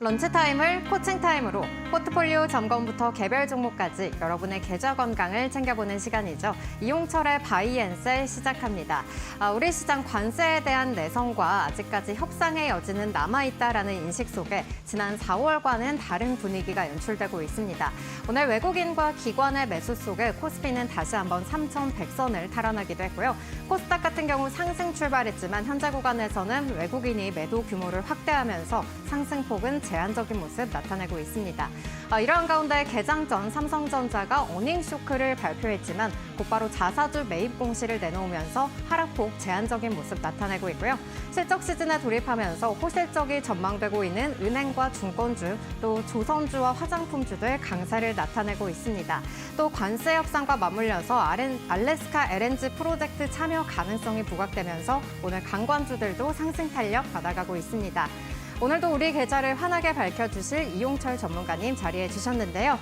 런치타임을 코칭타임으로 포트폴리오 점검부터 개별 종목까지 여러분의 계좌 건강을 챙겨보는 시간이죠. 이용철의 바이앤셀 시작합니다. 우리 시장 관세에 대한 내성과 아직까지 협상의 여지는 남아있다라는 인식 속에 지난 4월과는 다른 분위기가 연출되고 있습니다. 오늘 외국인과 기관의 매수 속에 코스피는 다시 한번 3,100선을 탈환하기도 했고요. 코스닥 같은 경우 상승 출발했지만 현재 구간에서는 외국인이 매도 규모를 확대하면서 상승폭은 제한적인 모습 나타내고 있습니다. 이러한 가운데 개장 전 삼성전자가 어닝 쇼크를 발표했지만 곧바로 자사주 매입 공시를 내놓으면서 하락폭 제한적인 모습 나타내고 있고요. 실적 시즌에 돌입하면서 호실적이 전망되고 있는 은행과 증권주, 또 조선주와 화장품주들 강세를 나타내고 있습니다. 또 관세 협상과 맞물려서 알래스카 LNG 프로젝트 참여 가능성이 부각되면서 오늘 관광주들도 상승 탄력 받아가고 있습니다. 오늘도 우리 계좌를 환하게 밝혀주실 이용철 전문가님 자리해 주셨는데요.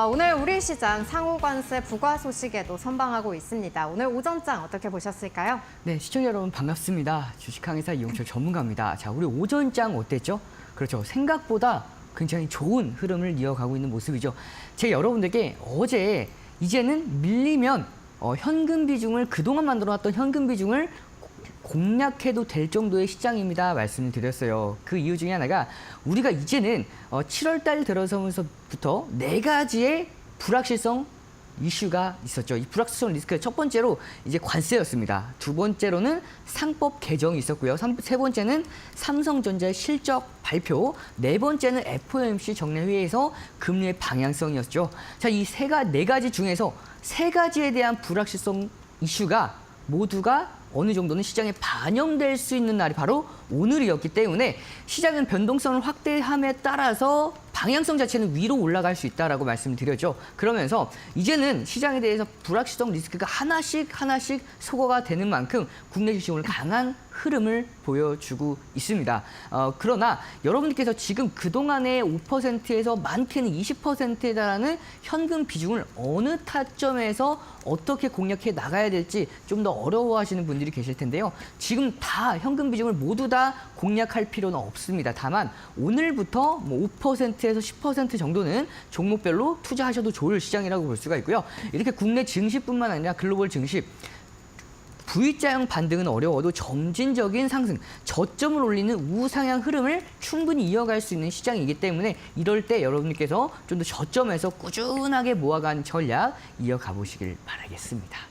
오늘 우리 시장 상호관세 부과 소식에도 선방하고 있습니다. 오늘 오전장 어떻게 보셨을까요? 네, 시청자 여러분 반갑습니다. 주식항해사 이용철 전문가입니다. 자, 우리 오전장 어땠죠? 그렇죠. 생각보다 굉장히 좋은 흐름을 이어가고 있는 모습이죠. 제가 여러분들께 어제 이제는 밀리면 현금 비중을 그동안 만들어놨던 현금 비중을 공략해도 될 정도의 시장입니다. 말씀을 드렸어요. 그 이유 중에 하나가 우리가 이제는 7월 달 들어서면서부터 4가지의 불확실성 이슈가 있었죠. 이 불확실성 리스크의 첫 번째로 이제 관세였습니다. 두 번째로는 상법 개정이 있었고요. 세 번째는 삼성전자의 실적 발표, 네 번째는 FOMC 정례회의에서 금리의 방향성이었죠. 자, 이 네 가지 중에서 3가지에 대한 불확실성 이슈가 모두가 어느 정도는 시장에 반영될 수 있는 날이 바로 오늘이었기 때문에 시장은 변동성을 확대함에 따라서 방향성 자체는 위로 올라갈 수 있다라고 말씀을 드렸죠. 그러면서 이제는 시장에 대해서 불확실성 리스크가 하나씩 소거가 되는 만큼 국내 주식 오늘 강한 흐름을 보여주고 있습니다. 그러나 여러분께서 지금 그동안의 5%에서 많게는 20%에 달하는 현금 비중을 어느 타점에서 어떻게 공략해 나가야 될지 좀 더 어려워하시는 분들이 계실 텐데요. 지금 다 현금 비중을 모두 다 공략할 필요는 없습니다. 다만 오늘부터 5%에서 10% 정도는 종목별로 투자하셔도 좋을 시장이라고 볼 수가 있고요. 이렇게 국내 증시뿐만 아니라 글로벌 증시 V자형 반등은 어려워도 점진적인 상승, 저점을 올리는 우상향 흐름을 충분히 이어갈 수 있는 시장이기 때문에 이럴 때 여러분께서 좀 더 저점에서 꾸준하게 모아가는 전략 이어가 보시길 바라겠습니다.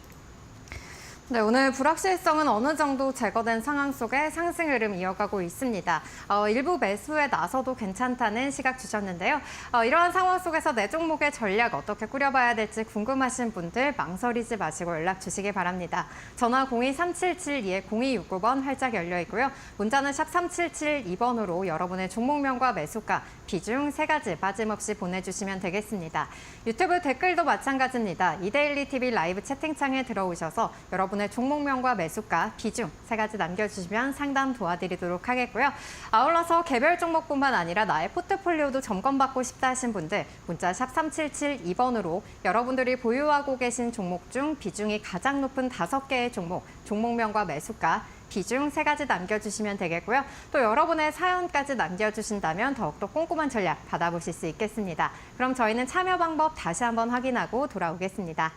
네, 오늘 불확실성은 어느 정도 제거된 상황 속에 상승 흐름 이어가고 있습니다. 일부 매수에 나서도 괜찮다는 시각 주셨는데요. 이러한 상황 속에서 내 종목의 전략 어떻게 꾸려봐야 될지 궁금하신 분들 망설이지 마시고 연락 주시기 바랍니다. 전화 02-3772-0269번 활짝 열려 있고요. 문자는 샵 3772번으로 여러분의 종목명과 매수가, 비중 3가지 빠짐없이 보내주시면 되겠습니다. 유튜브 댓글도 마찬가지입니다. 이데일리 TV 라이브 채팅창에 들어오셔서 여러분의 종목명과 매수가, 비중 3가지 남겨주시면 상담 도와드리도록 하겠고요. 아울러서 개별 종목뿐만 아니라 나의 포트폴리오도 점검받고 싶다 하신 분들 문자 샵 3772번으로 여러분들이 보유하고 계신 종목 중 비중이 가장 높은 5개의 종목, 종목명과 매수가, 비중 3가지 남겨주시면 되겠고요. 또 여러분의 사연까지 남겨주신다면 더욱더 꼼꼼한 전략 받아보실 수 있겠습니다. 그럼 저희는 참여 방법 다시 한번 확인하고 돌아오겠습니다.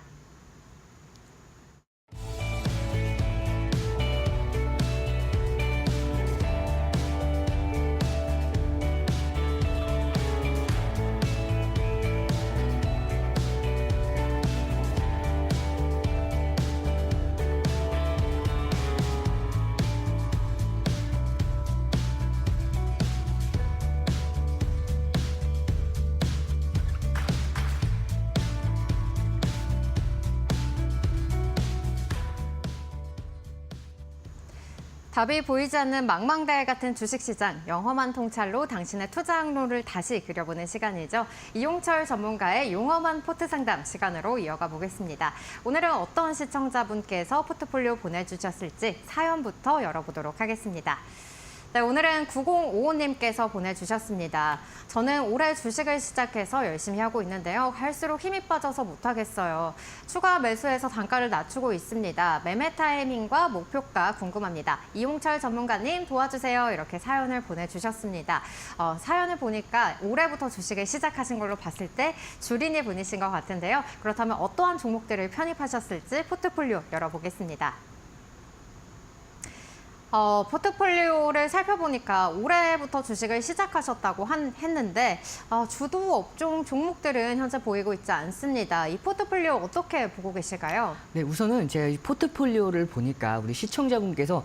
답이 보이지 않는 망망대해 같은 주식시장, 영험한 통찰로 당신의 투자 항로를 다시 그려보는 시간이죠. 이용철 전문가의 용험한 포트 상담 시간으로 이어가 보겠습니다. 오늘은 어떤 시청자분께서 포트폴리오 보내주셨을지 사연부터 열어보도록 하겠습니다. 네, 오늘은 9055님께서 보내주셨습니다. 저는 올해 주식을 시작해서 열심히 하고 있는데요. 갈수록 힘이 빠져서 못하겠어요. 추가 매수해서 단가를 낮추고 있습니다. 매매 타이밍과 목표가 궁금합니다. 이용철 전문가님 도와주세요. 이렇게 사연을 보내주셨습니다. 사연을 보니까 올해부터 주식을 시작하신 걸로 봤을 때 주린이 분이신 것 같은데요. 그렇다면 어떠한 종목들을 편입하셨을지 포트폴리오 열어보겠습니다. 포트폴리오를 살펴보니까 올해부터 주식을 시작하셨다고 했는데 주도 업종 종목들은 현재 보이고 있지 않습니다. 이 포트폴리오 어떻게 보고 계실까요? 네, 우선은 제가 이 포트폴리오를 보니까 우리 시청자분께서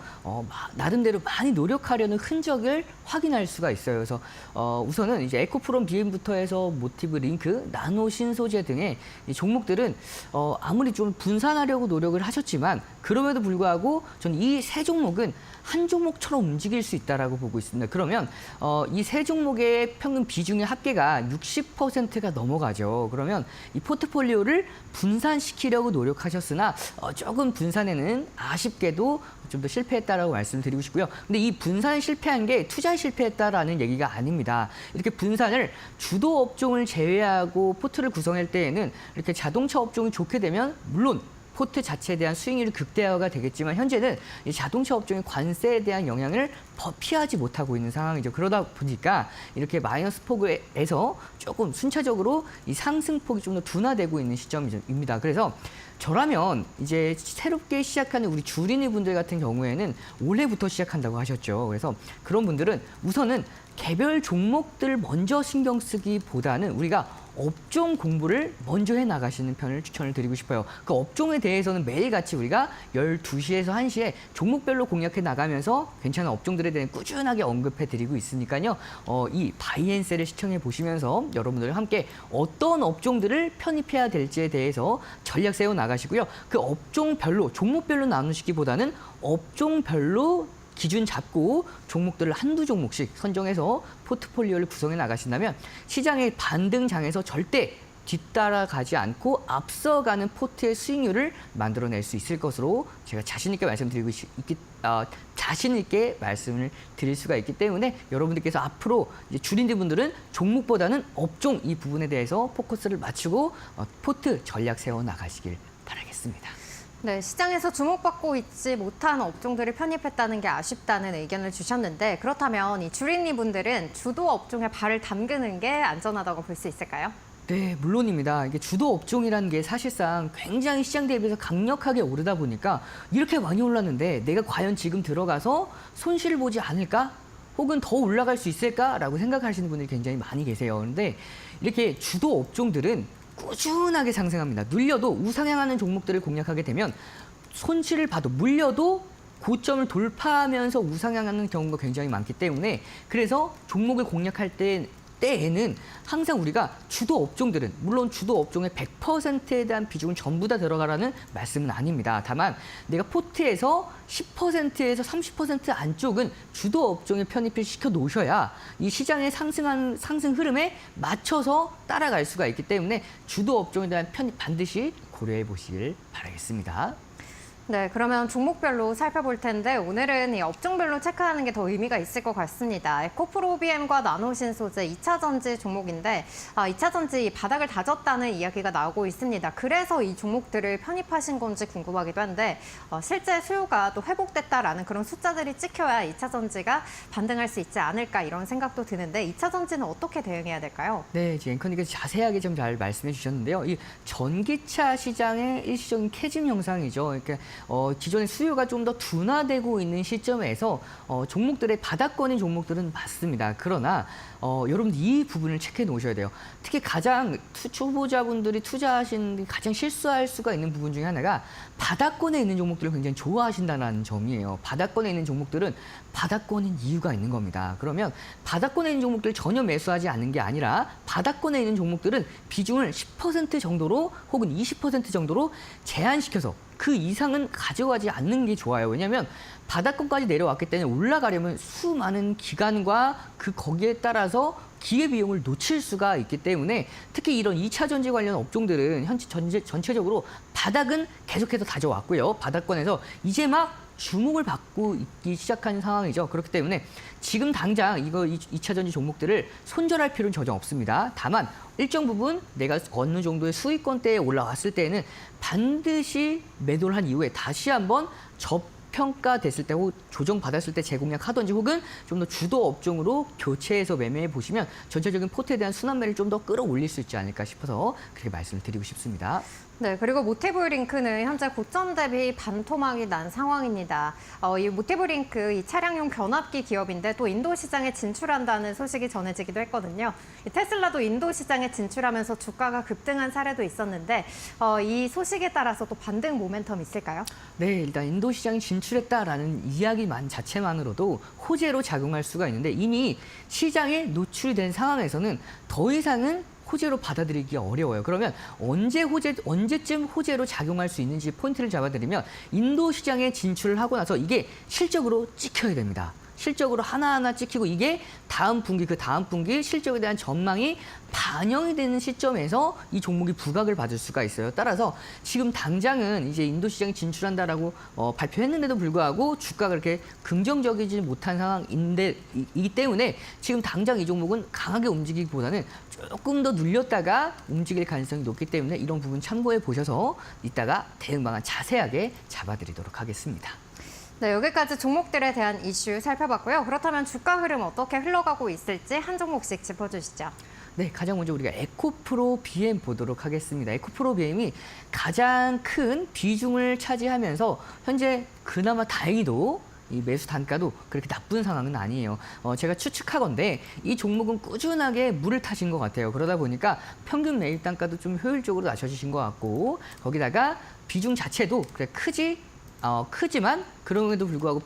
나름대로 많이 노력하려는 흔적을 확인할 수가 있어요. 그래서 우선은 이제 에코프롬 BM부터 해서 모티브 링크, 나노 신소재 등의 이 종목들은 아무리 좀 분산하려고 노력을 하셨지만 그럼에도 불구하고 저는 이 세 종목은 한 종목처럼 움직일 수 있다라고 보고 있습니다. 그러면 이 세 종목의 평균 비중의 합계가 60%가 넘어가죠. 그러면 이 포트폴리오를 분산시키려고 노력하셨으나 조금 분산에는 아쉽게도 좀 더 실패했다라고 말씀드리고 싶고요. 근데 이 분산에 실패한 게 투자에 실패했다라는 얘기가 아닙니다. 이렇게 분산을 주도 업종을 제외하고 포트를 구성할 때에는 이렇게 자동차 업종이 좋게 되면 물론 포트 자체에 대한 수익률이 극대화가 되겠지만 현재는 이 자동차 업종의 관세에 대한 영향을 피하지 못하고 있는 상황이죠. 그러다 보니까 이렇게 마이너스 폭에서 조금 순차적으로 이 상승폭이 좀 더 둔화되고 있는 시점입니다. 그래서 저라면 이제 새롭게 시작하는 우리 주린이 분들 같은 경우에는 올해부터 시작한다고 하셨죠. 그래서 그런 분들은 우선은 개별 종목들 먼저 신경 쓰기보다는 우리가 업종 공부를 먼저 해 나가시는 편을 추천을 드리고 싶어요. 그 업종에 대해서는 매일같이 우리가 12시에서 1시에 종목별로 공략해 나가면서 괜찮은 업종들에 대해 꾸준하게 언급해 드리고 있으니까요. 이 바이앤셀을 시청해 보시면서 여러분들과 함께 어떤 업종들을 편입해야 될지에 대해서 전략 세워 나가시고요. 그 업종별로 종목별로 나누시기보다는 업종별로 기준 잡고 종목들을 한두 종목씩 선정해서 포트폴리오를 구성해 나가신다면 시장의 반등장에서 절대 뒤따라가지 않고 앞서가는 포트의 수익률을 만들어낼 수 있을 것으로 제가 자신 있게 말씀을 드릴 수가 있기 때문에 여러분들께서 앞으로 이제 주린들분들은 종목보다는 업종 이 부분에 대해서 포커스를 맞추고 포트 전략 세워 나가시길 바라겠습니다. 네, 시장에서 주목받고 있지 못한 업종들을 편입했다는 게 아쉽다는 의견을 주셨는데 그렇다면 이 주린이 분들은 주도 업종에 발을 담그는 게 안전하다고 볼 수 있을까요? 네, 물론입니다. 이게 주도 업종이라는 게 사실상 굉장히 시장 대비해서 강력하게 오르다 보니까 이렇게 많이 올랐는데 내가 과연 지금 들어가서 손실을 보지 않을까? 혹은 더 올라갈 수 있을까라고 생각하시는 분들이 굉장히 많이 계세요. 그런데 이렇게 주도 업종들은 꾸준하게 상승합니다. 눌려도 우상향하는 종목들을 공략하게 되면 손실을 봐도 물려도 고점을 돌파하면서 우상향하는 경우가 굉장히 많기 때문에 그래서 종목을 공략할 때에는 항상 우리가 주도 업종들은 물론 주도 업종의 100%에 대한 비중은 전부 다 들어가라는 말씀은 아닙니다. 다만 내가 포트에서 10%에서 30% 안쪽은 주도 업종에 편입을 시켜 놓으셔야 이 시장의 상승 흐름에 맞춰서 따라갈 수가 있기 때문에 주도 업종에 대한 편입 반드시 고려해 보시길 바라겠습니다. 네, 그러면 종목별로 살펴볼 텐데 오늘은 이 업종별로 체크하는 게 더 의미가 있을 것 같습니다. 에코프로 BM과 나노신소재 2차 전지 종목인데 2차 전지 바닥을 다졌다는 이야기가 나오고 있습니다. 그래서 이 종목들을 편입하신 건지 궁금하기도 한데 실제 수요가 또 회복됐다라는 그런 숫자들이 찍혀야 2차 전지가 반등할 수 있지 않을까 이런 생각도 드는데 2차 전지는 어떻게 대응해야 될까요? 네, 지금 앵커님께서 자세하게 좀 잘 말씀해 주셨는데요. 이 전기차 시장의 일시적인 캐즘 현상이죠. 이렇게 기존의 수요가 좀 더 둔화되고 있는 시점에서 종목들의 바닥권인 종목들은 맞습니다. 그러나 여러분들 이 부분을 체크해 놓으셔야 돼요. 특히 가장 초보자분들이 투자하시는 가장 실수할 수가 있는 부분 중에 하나가 바닥권에 있는 종목들을 굉장히 좋아하신다는 점이에요. 바닥권에 있는 종목들은 바닥권인 이유가 있는 겁니다. 그러면 바닥권에 있는 종목들을 전혀 매수하지 않는 게 아니라 바닥권에 있는 종목들은 비중을 10% 정도로 혹은 20% 정도로 제한시켜서 그 이상은 가져가지 않는 게 좋아요. 왜냐하면 바닥권까지 내려왔기 때문에 올라가려면 수많은 기간과 거기에 따라서 기회비용을 놓칠 수가 있기 때문에 특히 이런 2차 전지 관련 업종들은 전체적으로 바닥은 계속해서 다져왔고요. 바닥권에서 이제 막 주목을 받고 있기 시작한 상황이죠. 그렇기 때문에 지금 당장 이거 2차 전지 종목들을 손절할 필요는 전혀 없습니다. 다만 일정 부분 내가 어느 정도의 수익권대에 올라왔을 때에는 반드시 매도를 한 이후에 다시 한번 저평가됐을 때 혹은 조정받았을 때 재공략하든지 혹은 좀 더 주도 업종으로 교체해서 매매해 보시면 전체적인 포트에 대한 순환매를 좀 더 끌어올릴 수 있지 않을까 싶어서 그렇게 말씀을 드리고 싶습니다. 네, 그리고 모티브링크는 현재 고점 대비 반토막이 난 상황입니다. 이 모티브링크 이 차량용 변압기 기업인데 또 인도 시장에 진출한다는 소식이 전해지기도 했거든요. 이 테슬라도 인도 시장에 진출하면서 주가가 급등한 사례도 있었는데 이 소식에 따라서 또 반등 모멘텀 있을까요? 네, 일단 인도 시장에 진출했다라는 이야기만 자체만으로도 호재로 작용할 수가 있는데 이미 시장에 노출이 된 상황에서는 더 이상은 호재로 받아들이기가 어려워요. 그러면 언제쯤 호재로 작용할 수 있는지 포인트를 잡아드리면 인도 시장에 진출을 하고 나서 이게 실적으로 찍혀야 됩니다. 실적으로 하나하나 찍히고 이게 다음 분기, 그 다음 분기 실적에 대한 전망이 반영이 되는 시점에서 이 종목이 부각을 받을 수가 있어요. 따라서 지금 당장은 이제 인도 시장에 진출한다라고 발표했는데도 불구하고 주가가 그렇게 긍정적이지 못한 상황이기 때문에 지금 당장 이 종목은 강하게 움직이기보다는 조금 더 눌렸다가 움직일 가능성이 높기 때문에 이런 부분 참고해 보셔서 이따가 대응 방안 자세하게 잡아드리도록 하겠습니다. 네, 여기까지 종목들에 대한 이슈 살펴봤고요. 그렇다면 주가 흐름 어떻게 흘러가고 있을지 한 종목씩 짚어주시죠. 네, 가장 먼저 우리가 에코프로 BM 보도록 하겠습니다. 에코프로 BM이 가장 큰 비중을 차지하면서 현재 그나마 다행히도 이 매수 단가도 그렇게 나쁜 상황은 아니에요. 제가 추측하건데 이 종목은 꾸준하게 물을 타신 것 같아요. 그러다 보니까 평균 매입 단가도 좀 효율적으로 낮춰주신 것 같고 거기다가 비중 자체도 그래 크지만 그럼에도 불구하고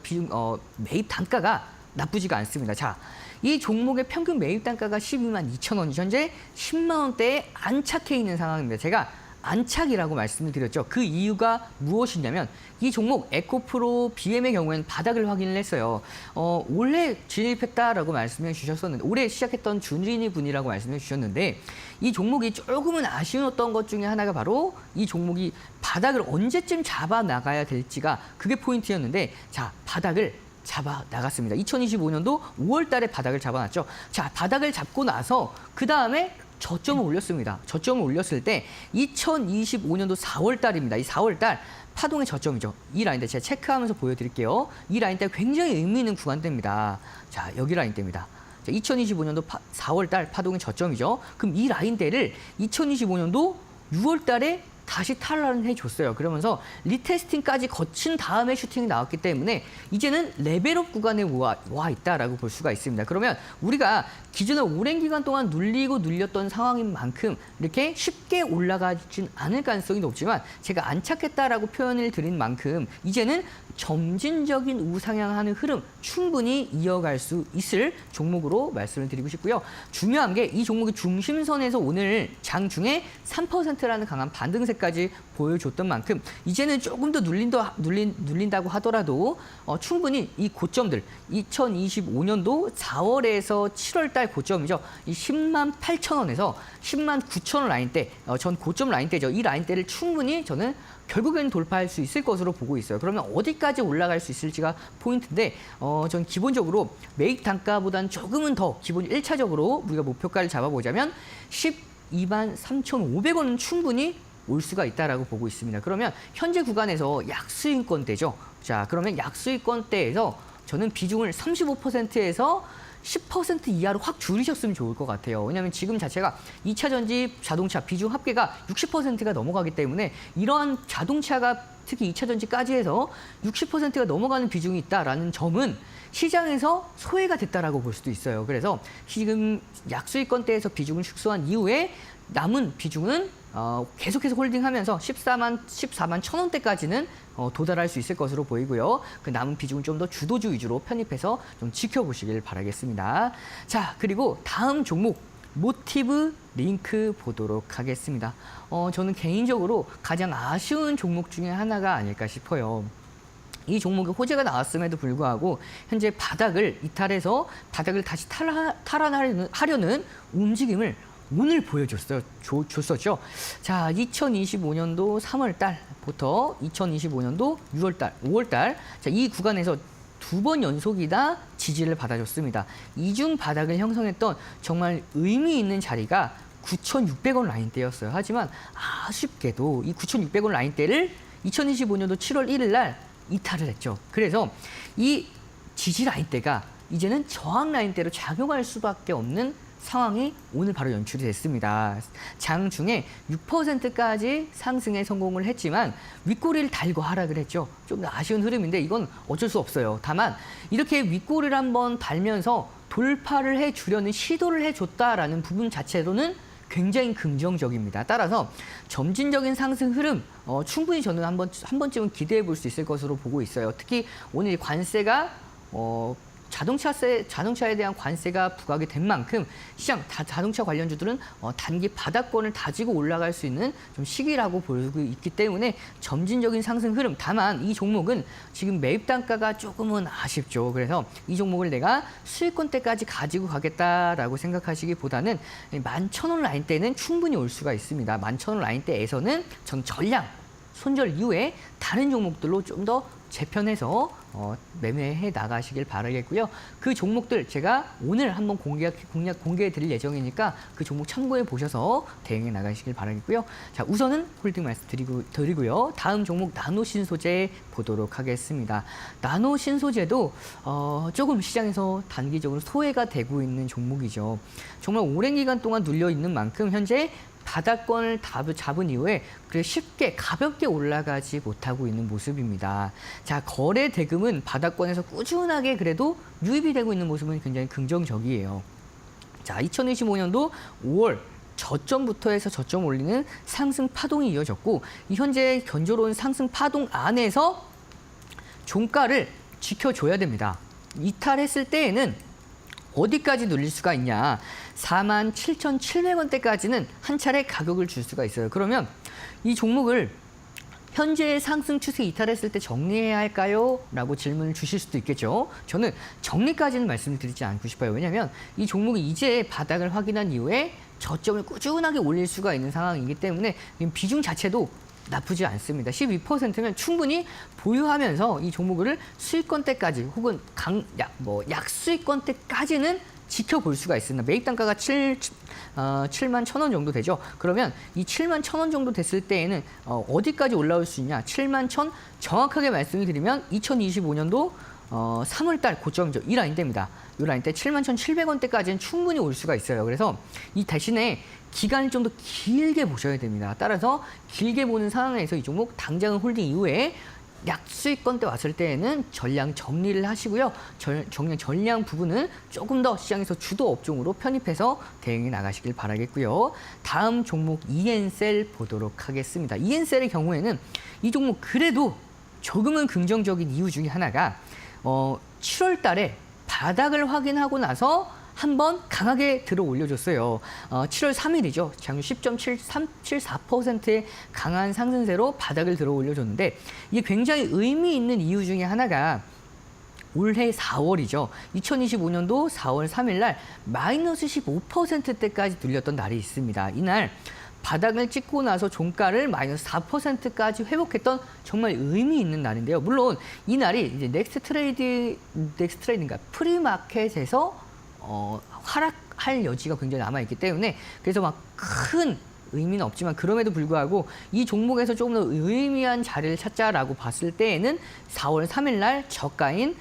매입 단가가 나쁘지가 않습니다. 자, 이 종목의 평균 매입 단가가 12만 2천 원이 현재 10만 원대에 안착해 있는 상황입니다. 제가 안착이라고 말씀을 드렸죠. 그 이유가 무엇이냐면 이 종목 에코프로 BM의 경우에는 바닥을 확인을 했어요. 올해 진입했다라고 말씀해 주셨었는데 올해 시작했던 준진이 분이라고 말씀해 주셨는데 이 종목이 조금은 아쉬웠던 것 중에 하나가 바로 이 종목이 바닥을 언제쯤 잡아 나가야 될지가 그게 포인트였는데 자, 바닥을 잡아 나갔습니다. 2025년도 5월 달에 바닥을 잡아놨죠. 자, 바닥을 잡고 나서 그다음에 저점을 올렸습니다. 저점을 올렸을 때 2025년도 4월 달입니다. 이 4월 달 파동의 저점이죠. 이 라인대 제가 체크하면서 보여드릴게요. 이 라인대 굉장히 의미 있는 구간대입니다. 자, 여기 라인대입니다. 2025년도 4월 달 파동의 저점이죠. 그럼 이 라인대를 2025년도 6월 달에 다시 탈환을 해줬어요. 그러면서 리테스팅까지 거친 다음에 슈팅이 나왔기 때문에 이제는 레벨업 구간에 와 있다라고 볼 수가 있습니다. 그러면 우리가 기존에 오랜 기간 동안 눌렸던 상황인 만큼 이렇게 쉽게 올라가진 않을 가능성이 높지만 제가 안착했다라고 표현을 드린 만큼 이제는 점진적인 우상향하는 흐름 충분히 이어갈 수 있을 종목으로 말씀을 드리고 싶고요. 중요한 게 이 종목의 중심선에서 오늘 장중에 3%라는 강한 반등세까지 보여줬던 만큼 이제는 조금 더 눌린다고 하더라도 충분히 이 고점들 2025년도 4월에서 7월 달 고점이죠. 이 10만 8천 원에서 10만 9천 원 라인대, 전 고점 라인대죠. 이 라인대를 충분히 저는 결국에는 돌파할 수 있을 것으로 보고 있어요. 그러면 어디까지 올라갈 수 있을지가 포인트인데 전 기본적으로 매입 단가보다는 조금은 더 기본 1차적으로 우리가 목표가를 잡아보자면 12만 3,500원은 충분히 올 수가 있다라고 보고 있습니다. 그러면 현재 구간에서 약수익권대죠. 자, 그러면 약수익권대에서 저는 비중을 35%에서 10% 이하로 확 줄이셨으면 좋을 것 같아요. 왜냐하면 지금 자체가 2차 전지 자동차 비중 합계가 60%가 넘어가기 때문에 이러한 자동차가 특히 2차 전지까지 해서 60%가 넘어가는 비중이 있다라는 점은 시장에서 소외가 됐다라고 볼 수도 있어요. 그래서 지금 약수익권대에서 비중을 축소한 이후에 남은 비중은 계속해서 홀딩하면서 14만 천 원대까지는 도달할 수 있을 것으로 보이고요. 그 남은 비중은 좀 더 주도주 위주로 편입해서 좀 지켜보시길 바라겠습니다. 자, 그리고 다음 종목 모티브 링크 보도록 하겠습니다. 저는 개인적으로 가장 아쉬운 종목 중에 하나가 아닐까 싶어요. 이 종목에 호재가 나왔음에도 불구하고 현재 바닥을 이탈해서 바닥을 다시 탈환하려는 움직임을 오늘 줬었죠. 자, 2025년도 3월 달부터 2025년도 6월 달, 5월 달, 자, 이 구간에서 두 번 연속이다 지지를 받아줬습니다. 이중 바닥을 형성했던 정말 의미 있는 자리가 9,600원 라인대였어요. 하지만 아쉽게도 이 9,600원 라인대를 2025년도 7월 1일 날 이탈을 했죠. 그래서 이 지지 라인대가 이제는 저항 라인대로 작용할 수밖에 없는 상황이 오늘 바로 연출이 됐습니다. 장중에 6%까지 상승에 성공을 했지만 윗꼬리를 달고 하락을 했죠. 좀 아쉬운 흐름인데 이건 어쩔 수 없어요. 다만 이렇게 윗꼬리를 한번 달면서 돌파를 해주려는 시도를 해줬다라는 부분 자체로는 굉장히 긍정적입니다. 따라서 점진적인 상승 흐름 충분히 저는 한 번쯤은 기대해 볼 수 있을 것으로 보고 있어요. 특히 오늘 관세가 자동차에 대한 관세가 부과가 된 만큼 시장 자동차 관련주들은 단기 바닥권을 다지고 올라갈 수 있는 좀 시기라고 보고 있기 때문에 점진적인 상승 흐름. 다만 이 종목은 지금 매입 단가가 조금은 아쉽죠. 그래서 이 종목을 내가 수익권대까지 가지고 가겠다라고 생각하시기보다는 11,000원 라인대는 충분히 올 수가 있습니다. 11,000원 라인대에서는 전 전량 손절 이후에 다른 종목들로 좀 더 재편해서 매매해 나가시길 바라겠고요. 그 종목들 제가 오늘 한번 공개해 드릴 예정이니까 그 종목 참고해 보셔서 대응해 나가시길 바라겠고요. 자, 우선은 홀딩 말씀드리고요. 다음 종목 나노신소재 보도록 하겠습니다. 나노신소재도 조금 시장에서 단기적으로 소외가 되고 있는 종목이죠. 정말 오랜 기간 동안 눌려 있는 만큼 현재 바닥권을 잡은 이후에 쉽게 가볍게 올라가지 못하고 있는 모습입니다. 자, 거래 대금은 바닥권에서 꾸준하게 그래도 유입이 되고 있는 모습은 굉장히 긍정적이에요. 자, 2025년도 5월 저점부터 해서 저점 올리는 상승 파동이 이어졌고 이 현재 견조로운 상승 파동 안에서 종가를 지켜줘야 됩니다. 이탈했을 때에는 어디까지 눌릴 수가 있냐. 47,700원대까지는 한 차례 가격을 줄 수가 있어요. 그러면 이 종목을 현재의 상승 추세 이탈했을 때 정리해야 할까요? 라고 질문을 주실 수도 있겠죠. 저는 정리까지는 말씀드리지 않고 싶어요. 왜냐하면 이 종목이 이제 바닥을 확인한 이후에 저점을 꾸준하게 올릴 수가 있는 상황이기 때문에 비중 자체도 나쁘지 않습니다. 12%면 충분히 보유하면서 이 종목을 수익권대까지 혹은 약수익권대까지는 지켜볼 수가 있습니다. 매입 단가가 71,000원 정도 되죠. 그러면 이 71,000원 정도 됐을 때에는 어디까지 올라올 수 있냐? 71,000 정확하게 말씀을 드리면 2025년도 3월달 고점이죠. 이 라인대입니다. 이 라인대 71,700원대까지는 충분히 올 수가 있어요. 그래서 이 대신에 기간을 좀 더 길게 보셔야 됩니다. 따라서 길게 보는 상황에서 이 종목 당장은 홀딩 이후에 약수익권대 왔을 때에는 전량 정리를 하시고요. 전량 부분은 조금 더 시장에서 주도 업종으로 편입해서 대응해 나가시길 바라겠고요. 다음 종목 이엔셀 보도록 하겠습니다. 이엔셀의 경우에는 이 종목 그래도 조금은 긍정적인 이유 중에 하나가 7월 달에 바닥을 확인하고 나서 한번 강하게 들어 올려줬어요. 7월 3일이죠. 장중 10.74%의 강한 상승세로 바닥을 들어 올려줬는데 이게 굉장히 의미 있는 이유 중에 하나가 올해 4월이죠. 2025년도 4월 3일 날 마이너스 15%대까지 눌렸던 날이 있습니다. 이날 바닥을 찍고 나서 종가를 마이너스 4%까지 회복했던 정말 의미 있는 날인데요. 물론 이 날이 이제 넥스트레이딩가 프리마켓에서 하락할 여지가 굉장히 남아있기 때문에 그래서 막 큰 의미는 없지만 그럼에도 불구하고 이 종목에서 조금 더 의미한 자리를 찾자라고 봤을 때에는 4월 3일 날 저가인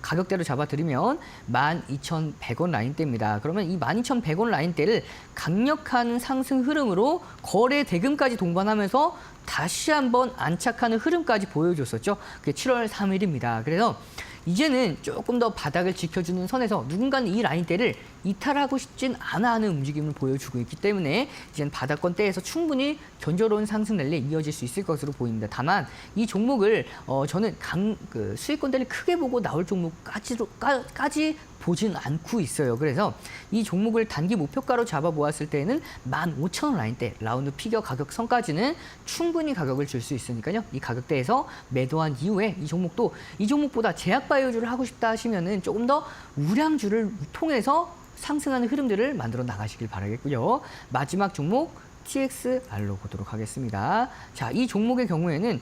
가격대로 잡아드리면 12,100원 라인대입니다. 그러면 이 12,100원 라인대를 강력한 상승 흐름으로 거래 대금까지 동반하면서 다시 한번 안착하는 흐름까지 보여줬었죠. 그게 7월 3일입니다. 그래서 이제는 조금 더 바닥을 지켜주는 선에서 누군가는 이 라인대를 이탈하고 싶진 않아 하는 움직임을 보여주고 있기 때문에 이제는 바닥권대에서 충분히 견조로운 상승 랠리에 이어질 수 있을 것으로 보입니다. 다만 이 종목을 저는 수익권대를 크게 보고 나올 종목까지 보진 않고 있어요. 그래서 이 종목을 단기 목표가로 잡아보았을 때는 15,000원 라인대 라운드 피겨 가격 선까지는 충분히 가격을 줄 수 있으니까요. 이 가격대에서 매도한 이후에 이 종목보다 제약바이오주를 하고 싶다 하시면은 조금 더 우량주를 통해서 상승하는 흐름들을 만들어 나가시길 바라겠고요. 마지막 종목 TXR로 보도록 하겠습니다. 자, 이 종목의 경우에는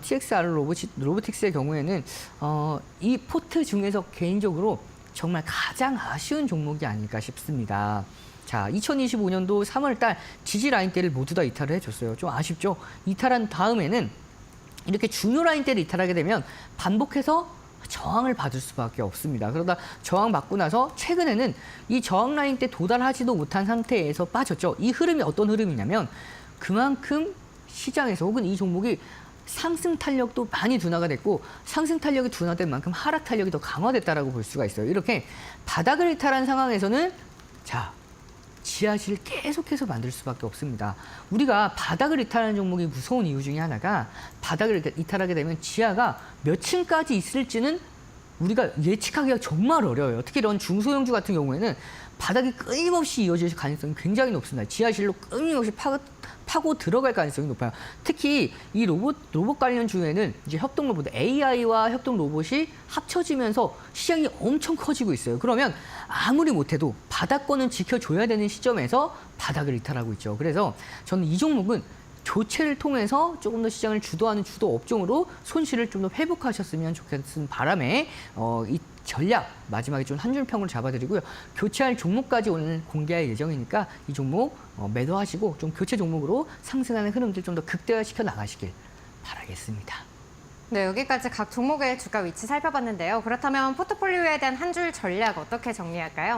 TXR 로보틱스의 경우에는 이 포트 중에서 개인적으로 정말 가장 아쉬운 종목이 아닐까 싶습니다. 자, 2025년도 3월 달 지지 라인대를 모두 다 이탈을 해줬어요. 좀 아쉽죠? 이탈한 다음에는 이렇게 중요 라인대를 이탈하게 되면 반복해서 저항을 받을 수밖에 없습니다. 그러다 저항 받고 나서 최근에는 이 저항 라인대 도달하지도 못한 상태에서 빠졌죠. 이 흐름이 어떤 흐름이냐면 그만큼 시장에서 혹은 이 종목이 상승 탄력도 많이 둔화가 됐고 상승 탄력이 둔화된 만큼 하락 탄력이 더 강화됐다라고 볼 수가 있어요. 이렇게 바닥을 이탈한 상황에서는 자, 지하실을 계속해서 만들 수밖에 없습니다. 우리가 바닥을 이탈하는 종목이 무서운 이유 중에 하나가 바닥을 이탈하게 되면 지하가 몇 층까지 있을지는 우리가 예측하기가 정말 어려워요. 특히 이런 중소형주 같은 경우에는 바닥이 끊임없이 이어질 가능성이 굉장히 높습니다. 지하실로 끊임없이 파고 들어갈 가능성이 높아요. 특히 이 로봇 관련 주에는 이제 협동 로봇, AI와 협동 로봇이 합쳐지면서 시장이 엄청 커지고 있어요. 그러면 아무리 못해도 바닥권은 지켜줘야 되는 시점에서 바닥을 이탈하고 있죠. 그래서 저는 이 종목은 교체를 통해서 조금 더 시장을 주도하는 주도 업종으로 손실을 좀 더 회복하셨으면 좋겠는 바람에 이 전략 마지막에 좀 한 줄 평으로 잡아드리고요. 교체할 종목까지 오늘 공개할 예정이니까 이 종목 매도하시고 좀 교체 종목으로 상승하는 흐름들 좀 더 극대화시켜 나가시길 바라겠습니다. 네, 여기까지 각 종목의 주가 위치 살펴봤는데요. 그렇다면 포트폴리오에 대한 한 줄 전략 어떻게 정리할까요?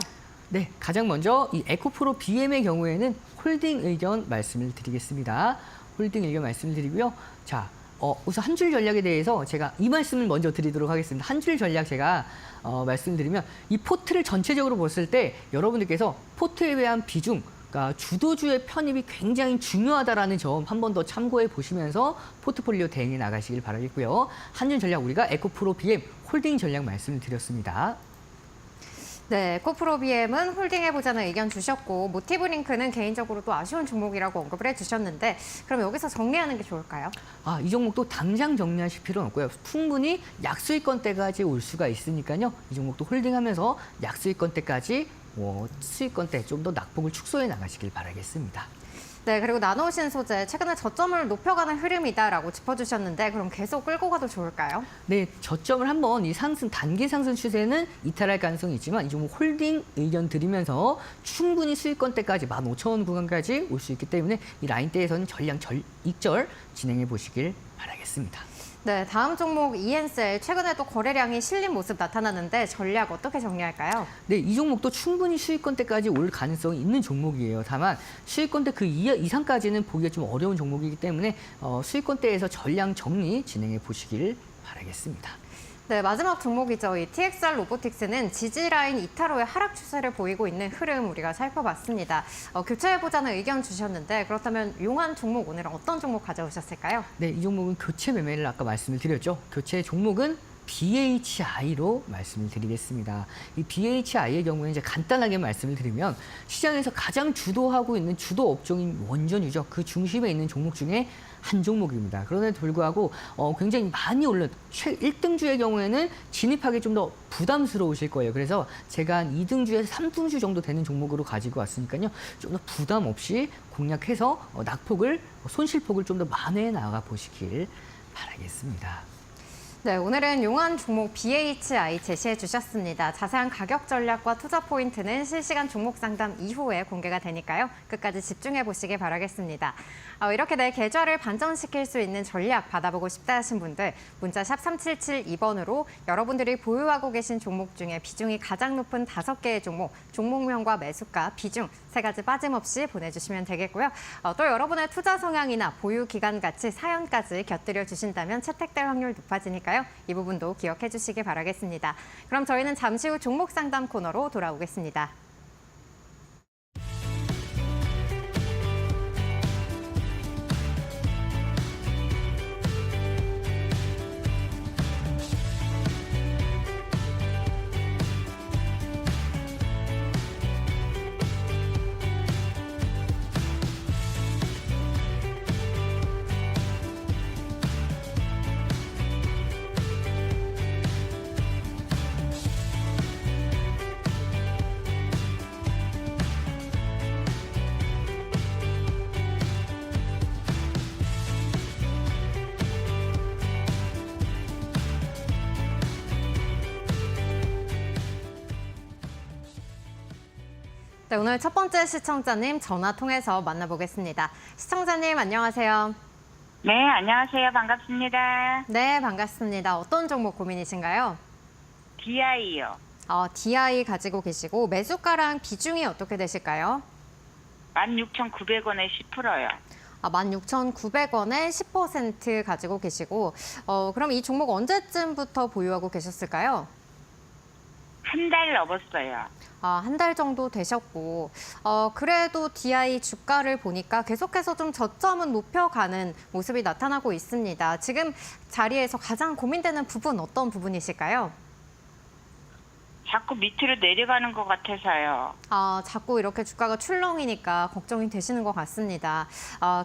네, 가장 먼저 이 에코프로 BM의 경우에는 홀딩 의견 말씀을 드리겠습니다. 홀딩 의견 말씀을 드리고요. 자, 우선 한 줄 전략에 대해서 제가 이 말씀을 먼저 드리도록 하겠습니다. 한 줄 전략 제가 말씀드리면 이 포트를 전체적으로 봤을 때 여러분들께서 포트에 대한 비중, 그러니까 주도주의 편입이 굉장히 중요하다라는 점 한 번 더 참고해 보시면서 포트폴리오 대응해 나가시길 바라겠고요. 한 줄 전략 우리가 에코프로 BM 홀딩 전략 말씀을 드렸습니다. 네, 에코프로 BM은 홀딩해보자는 의견 주셨고 모티브링크는 개인적으로 또 아쉬운 종목이라고 언급을 해주셨는데 그럼 여기서 정리하는 게 좋을까요? 이 종목도 당장 정리하실 필요는 없고요. 충분히 약수익권대까지 올 수가 있으니까요. 이 종목도 홀딩하면서 약수익권대까지 수익권대 좀 더 낙폭을 축소해 나가시길 바라겠습니다. 네, 그리고 나눠오신 소재, 최근에 저점을 높여가는 흐름이다라고 짚어주셨는데 그럼 계속 끌고 가도 좋을까요? 네, 저점을 한번 이 단기 상승 추세는 이탈할 가능성이 있지만 이 종목 홀딩 의견 드리면서 충분히 수익권대까지 15,000원 구간까지 올 수 있기 때문에 이 라인대에서는 익절 진행해 보시길 바라겠습니다. 네, 다음 종목 ENCL 최근에 또 거래량이 실린 모습 나타나는데 전략 어떻게 정리할까요? 네, 이 종목도 충분히 수익권대까지 올 가능성이 있는 종목이에요. 다만 수익권대 그 이상까지는 보기가 좀 어려운 종목이기 때문에 수익권대에서 전량 정리 진행해 보시길 바라겠습니다. 네, 마지막 종목이죠. 이 TXR 로보틱스는 지지라인 이탈 후에 하락 추세를 보이고 있는 흐름 우리가 살펴봤습니다. 교체해보자는 의견 주셨는데 그렇다면 용한 종목 오늘은 어떤 종목 가져오셨을까요? 네, 이 종목은 교체 매매를 아까 말씀을 드렸죠. 교체 종목은 BHI로 말씀을 드리겠습니다. 이 BHI의 경우에 이제 간단하게 말씀을 드리면 시장에서 가장 주도하고 있는 주도 업종인 원전유죠. 그 중심에 있는 종목 중에 한 종목입니다. 그런데도 불구하고 굉장히 많이 오른 1등주의 경우에는 진입하기 좀 더 부담스러우실 거예요. 그래서 제가 한 2등주에서 3등주 정도 되는 종목으로 가지고 왔으니까요. 좀 더 부담 없이 공략해서 손실폭을 좀 더 만회해 나가 보시길 바라겠습니다. 네, 오늘은 용한 종목 BHI 제시해 주셨습니다. 자세한 가격 전략과 투자 포인트는 실시간 종목 상담 이후에 공개가 되니까요. 끝까지 집중해 보시길 바라겠습니다. 이렇게 내 계좌를 반전시킬 수 있는 전략 받아보고 싶다 하신 분들 문자 샵 3772번으로 여러분들이 보유하고 계신 종목 중에 비중이 가장 높은 5개의 종목, 종목명과 매수가, 비중 3가지 빠짐없이 보내주시면 되겠고요. 또 여러분의 투자 성향이나 보유 기간 가치, 사연까지 곁들여 주신다면 채택될 확률 높아지니까요. 이 부분도 기억해 주시기 바라겠습니다. 그럼 저희는 잠시 후 종목 상담 코너로 돌아오겠습니다. 네, 오늘 첫 번째 시청자님 전화 통해서 만나보겠습니다. 시청자님 안녕하세요. 네, 안녕하세요. 반갑습니다. 네, 반갑습니다. 어떤 종목 고민이신가요? DI요. DI 가지고 계시고 매수가랑 비중이 어떻게 되실까요? 16,900원에 10%요. 16,900원에 10% 가지고 계시고 그럼 이 종목 언제쯤부터 보유하고 계셨을까요? 한 달 넘었어요. 한 달 정도 되셨고 그래도 DI 주가를 보니까 계속해서 좀 저점은 높여가는 모습이 나타나고 있습니다. 지금 자리에서 가장 고민되는 부분 어떤 부분이실까요? 자꾸 밑으로 내려가는 것 같아서요. 자꾸 이렇게 주가가 출렁이니까 걱정이 되시는 것 같습니다.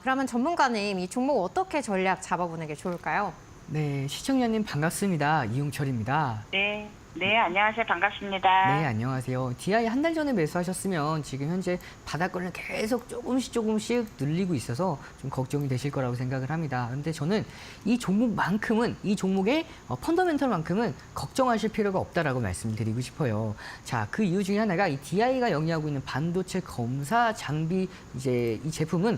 그러면 전문가님 이 종목 어떻게 전략 잡아보는 게 좋을까요? 네, 시청자님 반갑습니다. 이용철입니다. 네, 네, 안녕하세요. 반갑습니다. 네, 안녕하세요. DI 한 달 전에 매수하셨으면 지금 현재 바닥권을 계속 조금씩 늘리고 있어서 좀 걱정이 되실 거라고 생각을 합니다. 그런데 저는 이 종목만큼은, 이 종목의 펀더멘털만큼은 걱정하실 필요가 없다라고 말씀드리고 싶어요. 자, 그 이유 중에 하나가 이 DI가 영위하고 있는 반도체 검사 장비 이 제품은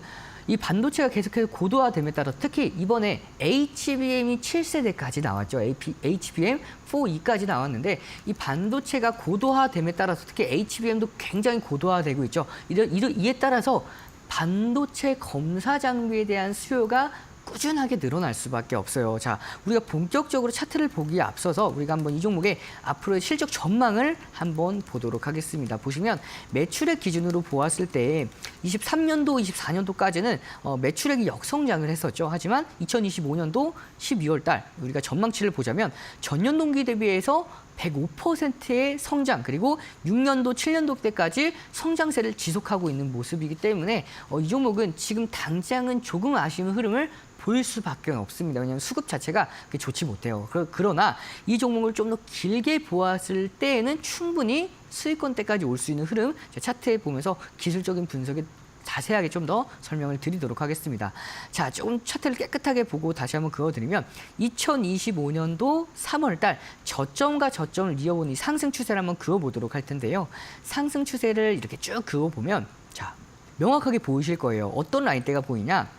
이 반도체가 계속해서 고도화됨에 따라 특히 이번에 HBM이 7세대까지 나왔죠. HBM 4E까지 나왔는데 이 반도체가 고도화됨에 따라서 특히 HBM도 굉장히 고도화되고 있죠. 이에 따라서 반도체 검사 장비에 대한 수요가 꾸준하게 늘어날 수밖에 없어요. 자, 우리가 본격적으로 차트를 보기에 앞서서 우리가 한번 이 종목의 앞으로의 실적 전망을 한번 보도록 하겠습니다. 보시면 매출액 기준으로 보았을 때 23년도, 24년도까지는 매출액이 역성장을 했었죠. 하지만 2025년도 12월 달 우리가 전망치를 보자면 전년 동기 대비해서 105%의 성장 그리고 6년도, 7년도 때까지 성장세를 지속하고 있는 모습이기 때문에 이 종목은 지금 당장은 조금 아쉬운 흐름을 보일 수밖에 없습니다. 왜냐하면 수급 자체가 그렇게 좋지 못해요. 그러나 이 종목을 좀 더 길게 보았을 때에는 충분히 수익권대까지 올 수 있는 흐름 차트에 보면서 기술적인 분석에 자세하게 좀 더 설명을 드리도록 하겠습니다. 자, 조금 차트를 깨끗하게 보고 다시 한번 그어드리면 2025년도 3월 달 저점과 저점을 이어본 이 상승 추세를 한번 그어보도록 할 텐데요. 상승 추세를 이렇게 쭉 그어보면 자, 명확하게 보이실 거예요. 어떤 라인대가 보이냐?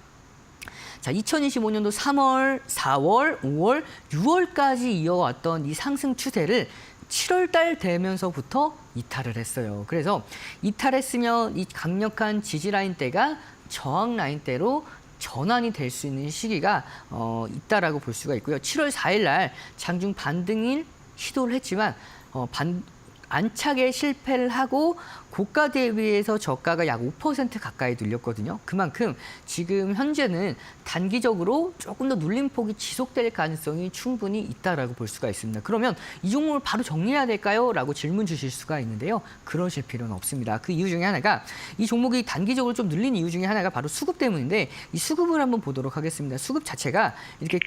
자, 2025년도 3월, 4월, 5월, 6월까지 이어왔던 이 상승 추세를 7월 달 되면서부터 이탈을 했어요. 그래서 이탈했으면 이 강력한 지지 라인대가 저항 라인대로 전환이 될 수 있는 시기가 있다라고 볼 수가 있고요. 7월 4일 날 장중 반등일 시도를 했지만 안착에 실패를 하고 고가 대비해서 저가가 약 5% 가까이 눌렸거든요. 그만큼 지금 현재는 단기적으로 조금 더 눌림폭이 지속될 가능성이 충분히 있다라고 볼 수가 있습니다. 그러면 이 종목을 바로 정리해야 될까요? 라고 질문 주실 수가 있는데요. 그러실 필요는 없습니다. 그 이유 중에 하나가 이 종목이 단기적으로 좀 눌린 이유 중에 하나가 바로 수급 때문인데 이 수급을 한번 보도록 하겠습니다. 수급 자체가 이렇게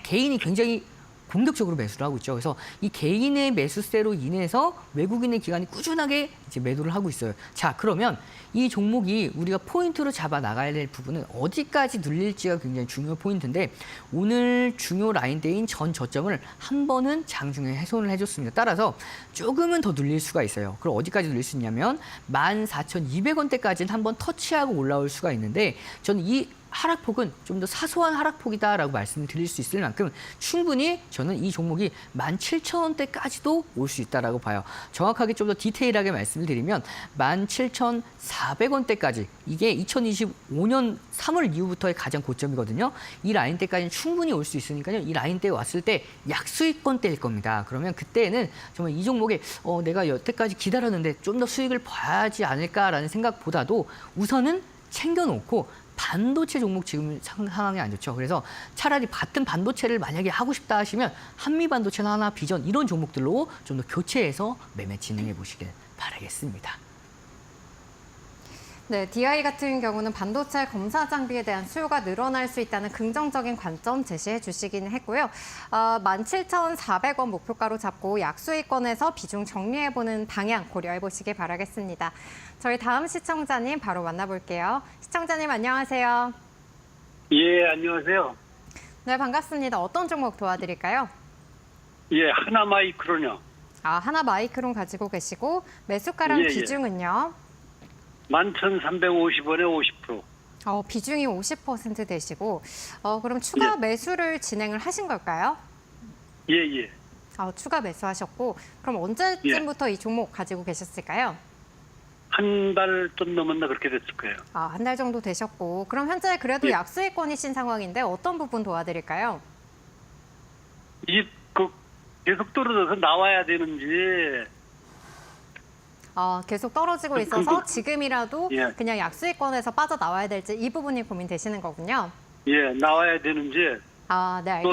개인이 굉장히 공격적으로 매수를 하고 있죠. 그래서 이 개인의 매수세로 인해서 외국인의 기관이 꾸준하게 이제 매도를 하고 있어요. 자, 그러면 이 종목이 우리가 포인트로 잡아 나가야 될 부분은 어디까지 눌릴지가 굉장히 중요 포인트인데 오늘 중요 라인대인 전 저점을 한 번은 장중에 훼손을 해줬습니다. 따라서 조금은 더 눌릴 수가 있어요. 그럼 어디까지 눌릴 수 있냐면 14,200원대까지는 한번 터치하고 올라올 수가 있는데 저는 이 하락폭은 좀 더 사소한 하락폭이다라고 말씀을 드릴 수 있을 만큼 충분히 저는 이 종목이 17,000원대까지도 올 수 있다라고 봐요. 정확하게 좀 더 디테일하게 말씀을 드리면 17,400원대까지 이게 2025년 3월 이후부터의 가장 고점이거든요. 이 라인대까지는 충분히 올 수 있으니까요. 이 라인대에 왔을 때 약수익권대일 겁니다. 그러면 그때는 정말 이 종목에 내가 여태까지 기다렸는데 좀 더 수익을 봐야지 않을까라는 생각보다도 우선은 챙겨놓고 반도체 종목 지금 상황이 안 좋죠. 그래서 차라리 같은 반도체를 만약에 하고 싶다 하시면 한미반도체나 하나, 비전 이런 종목들로 좀 더 교체해서 매매 진행해 보시길 바라겠습니다. 네, DI 같은 경우는 반도체 검사 장비에 대한 수요가 늘어날 수 있다는 긍정적인 관점 제시해 주시긴 했고요. 17,400원 목표가로 잡고 약수익권에서 비중 정리해보는 방향 고려해 보시기 바라겠습니다. 저희 다음 시청자님 바로 만나볼게요. 시청자님 안녕하세요. 예, 안녕하세요. 네, 반갑습니다. 어떤 종목 도와드릴까요? 예, 하나마이크론요. 하나 마이크론 가지고 계시고 매수가랑 예, 예. 비중은요? 11,350원에 50%. 비중이 50% 되시고, 그럼 추가 매수를 진행을 하신 걸까요? 예, 예. 추가 매수하셨고, 그럼 언제쯤부터 이 종목 가지고 계셨을까요? 한 달 좀 넘었나 그렇게 됐을 거예요. 한 달 정도 되셨고, 그럼 현재 그래도 예. 약수익권이신 상황인데 어떤 부분 도와드릴까요? 계속 떨어져서 나와야 되는지, 계속 떨어지고 있어서 지금이라도 예. 그냥 약수익권에서 빠져나와야 될지 이 부분이 고민되시는 거군요. 예, 나와야 되는지, 네, 또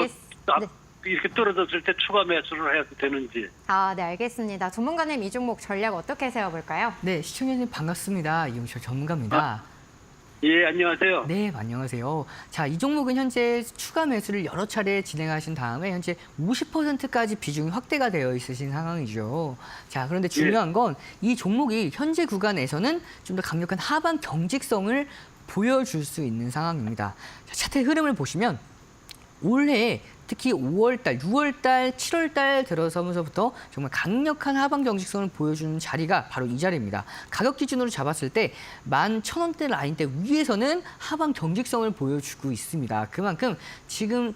네. 이렇게 떨어졌을 때 추가 매수를 해도 되는지. 네, 알겠습니다. 전문가님 이 종목 전략 어떻게 세워볼까요? 네, 시청자님 반갑습니다. 이용철 전문가입니다. 예, 안녕하세요. 네, 안녕하세요. 자, 이 종목은 현재 추가 매수를 여러 차례 진행하신 다음에 현재 50%까지 비중이 확대가 되어 있으신 상황이죠. 자, 그런데 중요한 건 이 종목이 현재 구간에서는 좀 더 강력한 하방 경직성을 보여줄 수 있는 상황입니다. 자, 차트 흐름을 보시면 올해 특히 5월달, 6월달, 7월달 들어서면서부터 정말 강력한 하방 경직성을 보여주는 자리가 바로 이 자리입니다. 가격 기준으로 잡았을 때 11,000원대 라인대 위에서는 하방 경직성을 보여주고 있습니다. 그만큼 지금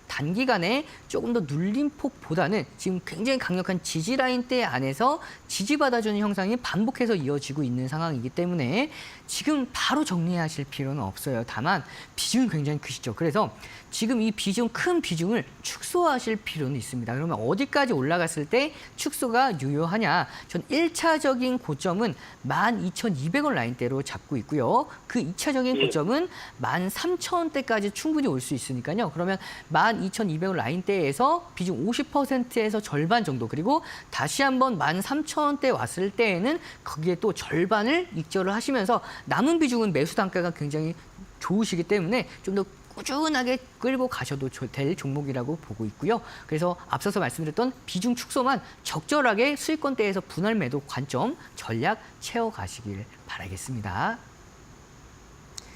단기간에 조금 더 눌림폭보다는 지금 굉장히 강력한 지지 라인대 안에서 지지받아주는 형상이 반복해서 이어지고 있는 상황이기 때문에 지금 바로 정리하실 필요는 없어요. 다만 비중이 굉장히 크시죠. 그래서 지금 이 큰 비중을 축소하실 필요는 있습니다. 그러면 어디까지 올라갔을 때 축소가 유효하냐? 전 1차적인 고점은 12,200원 라인대로 잡고 있고요. 그 2차적인 고점은 13,000원대까지 충분히 올 수 있으니까요. 그러면 12,200원 라인대에서 비중 50%에서 절반 정도, 그리고 다시 한번 13,000원대 왔을 때에는 거기에 또 절반을 익절을 하시면서 남은 비중은 매수 단가가 굉장히 좋으시기 때문에 좀 더 꾸준하게 끌고 가셔도 될 종목이라고 보고 있고요. 그래서 앞서서 말씀드렸던 비중 축소만 적절하게 수익권대에서 분할 매도 관점 전략 채워가시길 바라겠습니다.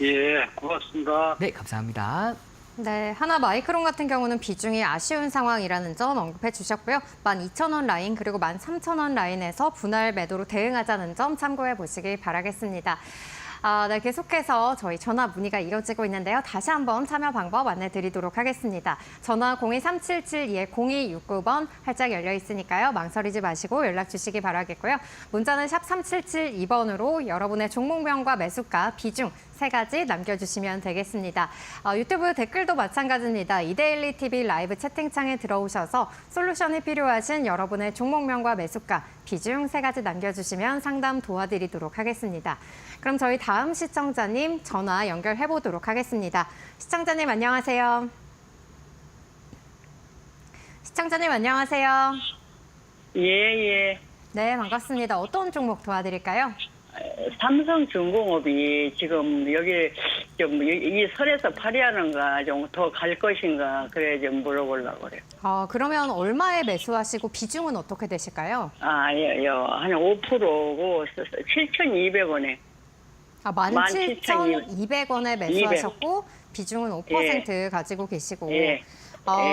예, 고맙습니다. 네, 감사합니다. 네, 하나마이크론 같은 경우는 비중이 아쉬운 상황이라는 점 언급해 주셨고요. 12,000원 라인 그리고 13,000원 라인에서 분할 매도로 대응하자는 점 참고해 보시길 바라겠습니다. 네, 계속해서 저희 전화 문의가 이뤄지고 있는데요. 다시 한번 참여 방법 안내 드리도록 하겠습니다. 전화 02377-0269번 활짝 열려 있으니까요. 망설이지 마시고 연락 주시기 바라겠고요. 문자는 샵 3772번으로 여러분의 종목명과 매수가, 비중 세 가지 남겨주시면 되겠습니다. 유튜브 댓글도 마찬가지입니다. 이데일리 TV 라이브 채팅창에 들어오셔서 솔루션이 필요하신 여러분의 종목명과 매수가, 비중 세 가지 남겨주시면 상담 도와드리도록 하겠습니다. 그럼 저희 다음 시청자님 전화 연결해 보도록 하겠습니다. 시청자님 안녕하세요. 시청자님 안녕하세요. 예. 네, 반갑습니다. 어떤 종목 도와드릴까요? 삼성중공업이 지금 여기 좀 이 선에서 발휘하는가 좀 더 갈 것인가 그래 좀 물어보려고 그래요. 그러면 얼마에 매수하시고 비중은 어떻게 되실까요? 예, 한 5%고 7,200원에. 17,200원에 매수하셨고 비중은 5% 가지고 계시고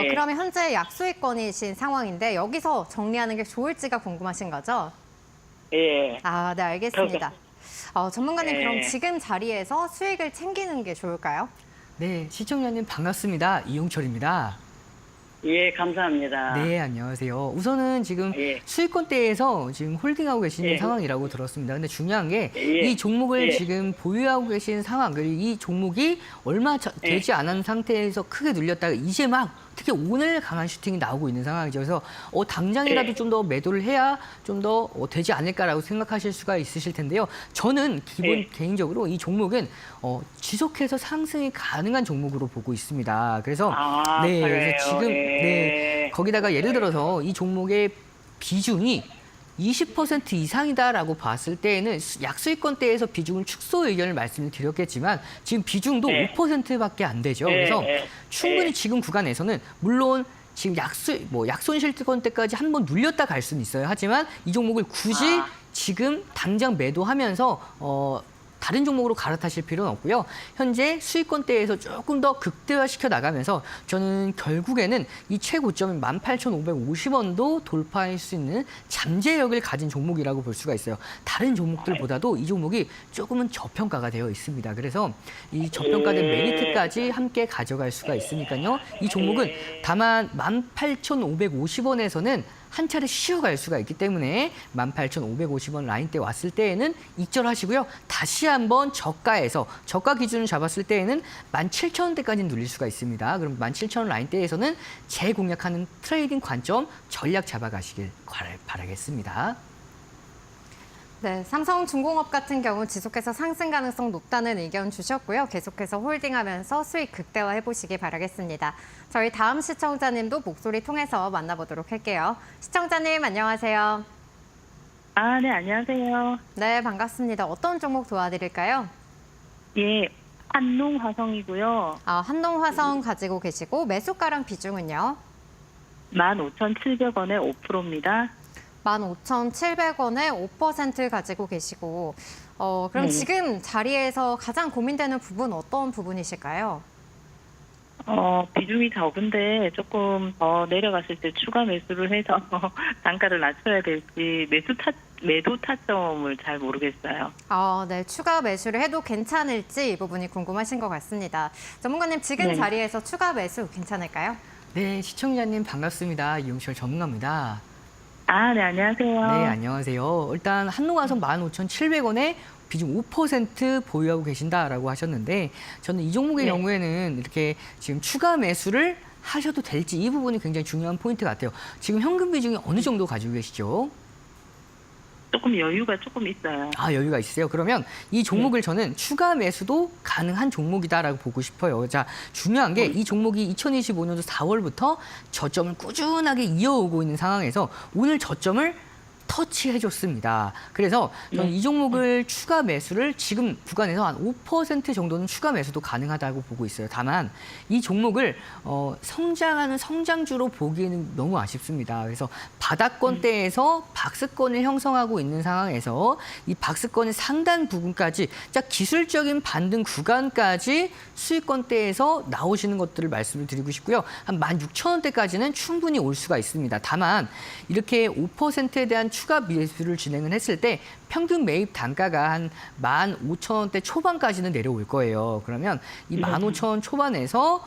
그러면 현재 약수익권이신 상황인데 여기서 정리하는 게 좋을지가 궁금하신 거죠? 예. 네, 알겠습니다. 전문가님 예. 그럼 지금 자리에서 수익을 챙기는 게 좋을까요? 네, 시청자님 반갑습니다. 이용철입니다. 예, 감사합니다. 네, 안녕하세요. 우선은 지금 예. 수익권대에서 지금 홀딩하고 계시는 예. 상황이라고 들었습니다. 근데 중요한 게 예. 이 종목을 예. 지금 보유하고 계신 상황, 그리고 이 종목이 얼마 되지 않은 상태에서 크게 눌렸다가 이제 막 특히 오늘 강한 슈팅이 나오고 있는 상황이죠. 그래서 당장이라도 예. 좀 더 매도를 해야 좀 더 되지 않을까라고 생각하실 수가 있으실 텐데요. 저는 예. 개인적으로 이 종목은 지속해서 상승이 가능한 종목으로 보고 있습니다. 그래서 네, 그래요. 그래서 지금 네, 거기다가 예를 들어서 이 종목의 비중이 20% 이상이다라고 봤을 때에는 약수익권대에서 비중을 축소 의견을 말씀을 드렸겠지만 지금 비중도 네. 5%밖에 안 되죠. 그래서 충분히 지금 구간에서는 물론 지금 약손실권대까지 한번 눌렸다 갈 수는 있어요. 하지만 이 종목을 굳이 지금 당장 매도하면서 다른 종목으로 갈아타실 필요는 없고요. 현재 수익권대에서 조금 더 극대화시켜 나가면서 저는 결국에는 이 최고점인 18,550원도 돌파할 수 있는 잠재력을 가진 종목이라고 볼 수가 있어요. 다른 종목들보다도 이 종목이 조금은 저평가가 되어 있습니다. 그래서 이 저평가된 메리트까지 함께 가져갈 수가 있으니까요. 이 종목은 다만 18,550원에서는 한 차례 쉬어갈 수가 있기 때문에 18,550원 라인대 왔을 때에는 익절하시고요. 다시 한번 저가에서 저가 기준을 잡았을 때에는 17,000원대까지 눌릴 수가 있습니다. 그럼 17,000원 라인대에서는 재공략하는 트레이딩 관점 전략 잡아가시길 바라겠습니다. 네, 삼성중공업 같은 경우 지속해서 상승 가능성 높다는 의견 주셨고요. 계속해서 홀딩하면서 수익 극대화 해보시기 바라겠습니다. 저희 다음 시청자님도 목소리 통해서 만나보도록 할게요. 시청자님 안녕하세요. 네, 안녕하세요. 네, 반갑습니다. 어떤 종목 도와드릴까요? 예, 한농화성이고요. 한농화성 가지고 계시고 매수가랑 비중은요? 15,700원에 5%입니다. 15,700원에 5% 가지고 계시고 그럼 네. 지금 자리에서 가장 고민되는 부분 어떤 부분이실까요? 비중이 적은데 조금 더 내려갔을 때 추가 매수를 해서 단가를 낮춰야 될지 매도 타점을 잘 모르겠어요. 네, 추가 매수를 해도 괜찮을지 이 부분이 궁금하신 것 같습니다. 전문가님 지금 네. 자리에서 추가 매수 괜찮을까요? 네, 시청자님 반갑습니다. 이용철 전문가입니다. 네, 안녕하세요. 네, 안녕하세요. 일단 한농화성 15,700원에 비중 5% 보유하고 계신다라고 하셨는데 저는 이 종목의 네. 경우에는 이렇게 지금 추가 매수를 하셔도 될지 이 부분이 굉장히 중요한 포인트 같아요. 지금 현금 비중이 어느 정도 가지고 계시죠? 조금 여유가 조금 있어요. 여유가 있으세요. 그러면 이 종목을 저는 추가 매수도 가능한 종목이다라고 보고 싶어요. 자, 중요한 게 이 종목이 2025년도 4월부터 저점을 꾸준하게 이어오고 있는 상황에서 오늘 저점을 터치해줬습니다. 그래서 저는 이 종목을 추가 매수를 지금 구간에서 한 5% 정도는 추가 매수도 가능하다고 보고 있어요. 다만 이 종목을 성장하는 성장주로 보기에는 너무 아쉽습니다. 그래서 바닥권대에서 박스권을 형성하고 있는 상황에서 이 박스권의 상단 부분까지 딱 기술적인 반등 구간까지 수익권대에서 나오시는 것들을 말씀을 드리고 싶고요. 한 16,000원대까지는 충분히 올 수가 있습니다. 다만 이렇게 5%에 대한 추가 매수를 진행을 했을 때 평균 매입 단가가 한 15,000원대 초반까지는 내려올 거예요. 그러면 이 15,000원 초반에서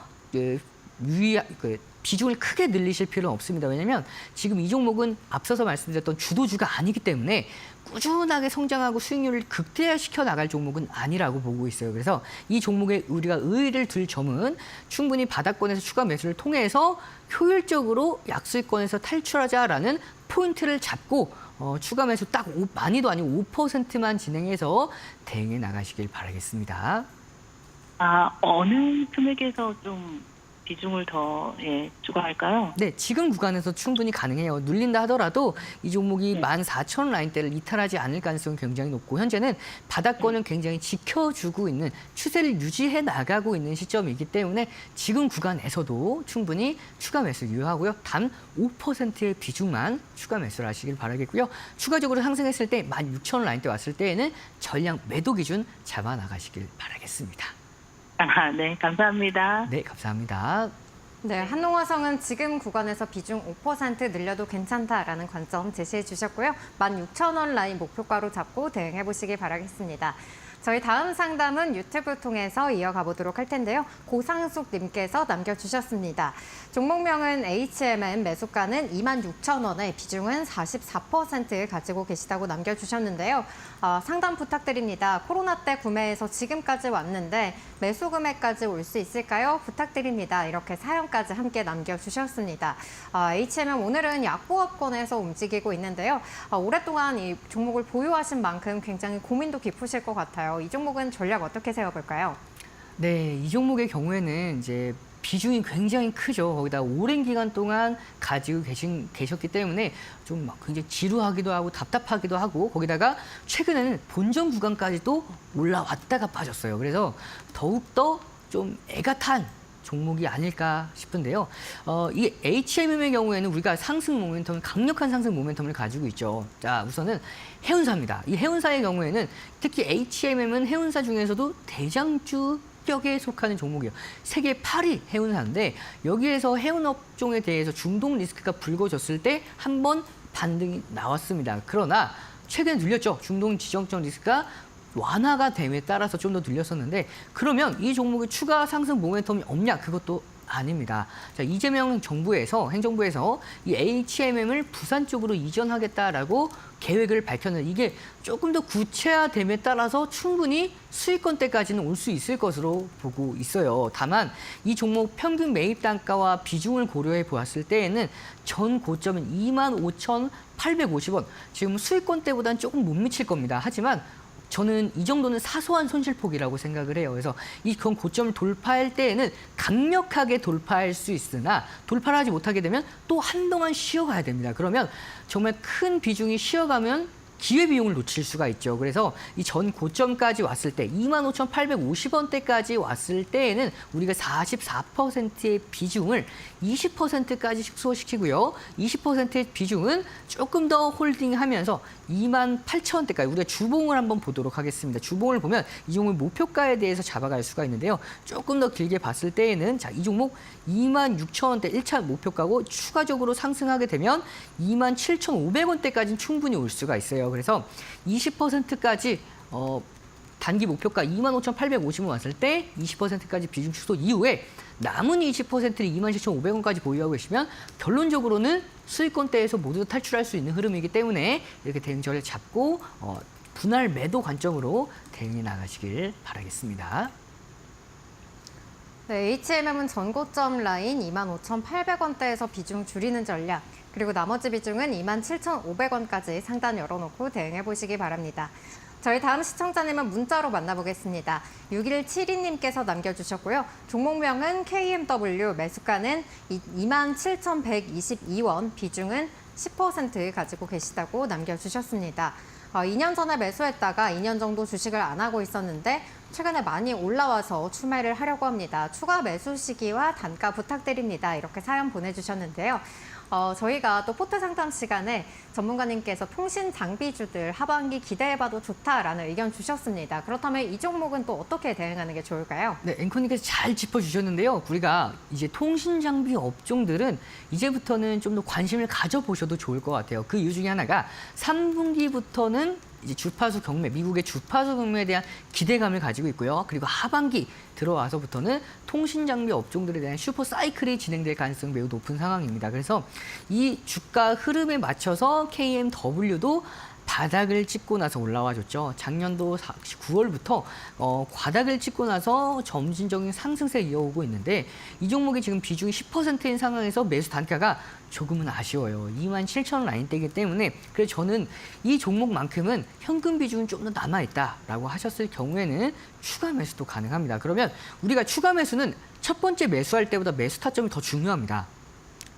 비중을 크게 늘리실 필요는 없습니다. 왜냐하면 지금 이 종목은 앞서서 말씀드렸던 주도주가 아니기 때문에 꾸준하게 성장하고 수익률을 극대화시켜 나갈 종목은 아니라고 보고 있어요. 그래서 이 종목에 우리가 의의를 둘 점은 충분히 바닥권에서 추가 매수를 통해서 효율적으로 약수익권에서 탈출하자라는 포인트를 잡고 추가 매수 딱 많이도 아니고 5%만 진행해서 대응해 나가시길 바라겠습니다. 어느 금액에서 좀 비중을 더 추가할까요? 네, 지금 구간에서 충분히 가능해요. 눌린다 하더라도 이 종목이 14,000원 라인대를 이탈하지 않을 가능성이 굉장히 높고 현재는 바닥권을 굉장히 지켜주고 있는 추세를 유지해 나가고 있는 시점이기 때문에 지금 구간에서도 충분히 추가 매수 유효하고요. 단 5%의 비중만 추가 매수를 하시길 바라겠고요. 추가적으로 상승했을 때 16,000원 라인대 왔을 때에는 전량 매도 기준 잡아 나가시길 바라겠습니다. 네, 감사합니다. 네, 감사합니다. 네, 한농화성은 지금 구간에서 비중 5% 늘려도 괜찮다라는 관점 제시해 주셨고요. 16,000원 라인 목표가로 잡고 대응해 보시기 바라겠습니다. 저희 다음 상담은 유튜브 통해서 이어가 보도록 할 텐데요. 고상숙 님께서 남겨주셨습니다. 종목명은 HMM, 매수가는 26,000원에 비중은 44% 가지고 계시다고 남겨주셨는데요. 상담 부탁드립니다. 코로나 때 구매해서 지금까지 왔는데 매수 금액까지 올 수 있을까요? 부탁드립니다. 이렇게 사연까지 함께 남겨주셨습니다. HMM 오늘은 약보합권에서 움직이고 있는데요. 오랫동안 이 종목을 보유하신 만큼 굉장히 고민도 깊으실 것 같아요. 이 종목은 전략 어떻게 세워볼까요? 네, 이 종목의 경우에는 이제 비중이 굉장히 크죠. 거기다 오랜 기간 동안 가지고 계셨기 때문에 좀 막 굉장히 지루하기도 하고 답답하기도 하고 거기다가 최근에는 본전 구간까지도 올라왔다가 빠졌어요. 그래서 더욱더 좀 애가 탄 종목이 아닐까 싶은데요. 이 HMM의 경우에는 우리가 상승 모멘텀, 강력한 상승 모멘텀을 가지고 있죠. 자, 우선은 해운사입니다. 이 해운사의 경우에는 특히 HMM은 해운사 중에서도 대장주격에 속하는 종목이에요. 세계 8위 해운사인데 여기에서 해운업종에 대해서 중동 리스크가 불거졌을 때 한번 반등이 나왔습니다. 그러나 최근에 눌렸죠. 중동 지정적 리스크가 완화가 됨에 따라서 좀 더 늘렸었는데 그러면 이 종목의 추가 상승 모멘텀이 없냐? 그것도 아닙니다. 자, 이재명 정부에서 행정부에서 이 HMM을 부산 쪽으로 이전하겠다라고 계획을 밝혔는데 이게 조금 더 구체화됨에 따라서 충분히 수익권대까지는 올 수 있을 것으로 보고 있어요. 다만 이 종목 평균 매입 단가와 비중을 고려해 보았을 때에는 전 고점은 25,850원. 지금 수익권대보다는 조금 못 미칠 겁니다. 하지만 저는 이 정도는 사소한 손실폭이라고 생각을 해요. 그래서 이 고점을 돌파할 때에는 강력하게 돌파할 수 있으나 돌파를 하지 못하게 되면 또 한동안 쉬어가야 됩니다. 그러면 정말 큰 비중이 쉬어가면 기회비용을 놓칠 수가 있죠. 그래서 이 전 고점까지 왔을 때 25,850원대까지 왔을 때에는 우리가 44%의 비중을 20%까지 축소시키고요. 20%의 비중은 조금 더 홀딩하면서 28,000원대까지 우리가 주봉을 한번 보도록 하겠습니다. 주봉을 보면 이 종목 목표가에 대해서 잡아갈 수가 있는데요. 조금 더 길게 봤을 때에는 자, 이 종목 26,000원대 1차 목표가고 추가적으로 상승하게 되면 27,500원대까지는 충분히 올 수가 있어요. 그래서 20%까지 단기 목표가 25,850원 왔을 때 20%까지 비중 축소 이후에 남은 20%를 27,500원까지 보유하고 계시면 결론적으로는 수익권대에서 모두 탈출할 수 있는 흐름이기 때문에 이렇게 대응절을 잡고 분할 매도 관점으로 대응해 나가시길 바라겠습니다. 네, HMM은 전고점 라인 25,800원대에서 비중 줄이는 전략, 그리고 나머지 비중은 27,500원까지 상단 열어놓고 대응해 보시기 바랍니다. 저희 다음 시청자님은 문자로 만나보겠습니다. 6172님께서 남겨주셨고요. 종목명은 KMW, 매수가는 27,122원, 비중은 10% 가지고 계시다고 남겨주셨습니다. 2년 전에 매수했다가 2년 정도 주식을 안 하고 있었는데 최근에 많이 올라와서 추매를 하려고 합니다. 추가 매수 시기와 단가 부탁드립니다. 이렇게 사연 보내주셨는데요. 저희가 또 포트 상담 시간에 전문가님께서 통신 장비주들 하반기 기대해봐도 좋다라는 의견 주셨습니다. 그렇다면 이 종목은 또 어떻게 대응하는 게 좋을까요? 네, 앵커님께서 잘 짚어주셨는데요. 우리가 이제 통신 장비 업종들은 이제부터는 좀 더 관심을 가져보셔도 좋을 것 같아요. 그 이유 중에 하나가 3분기부터는 이제 주파수 경매, 미국의 주파수 경매에 대한 기대감을 가지고 있고요. 그리고 하반기 들어와서부터는 통신 장비 업종들에 대한 슈퍼 사이클이 진행될 가능성이 매우 높은 상황입니다. 그래서 이 주가 흐름에 맞춰서 KMW도 바닥을 찍고 나서 올라와줬죠. 작년도 9월부터 바닥을 찍고 나서 점진적인 상승세 이어오고 있는데 이 종목이 지금 비중이 10%인 상황에서 매수 단가가 조금은 아쉬워요. 27,000원 라인대이기 때문에 그래서 저는 이 종목만큼은 현금 비중은 좀 더 남아있다라고 하셨을 경우에는 추가 매수도 가능합니다. 그러면 우리가 추가 매수는 첫 번째 매수할 때보다 매수 타점이 더 중요합니다.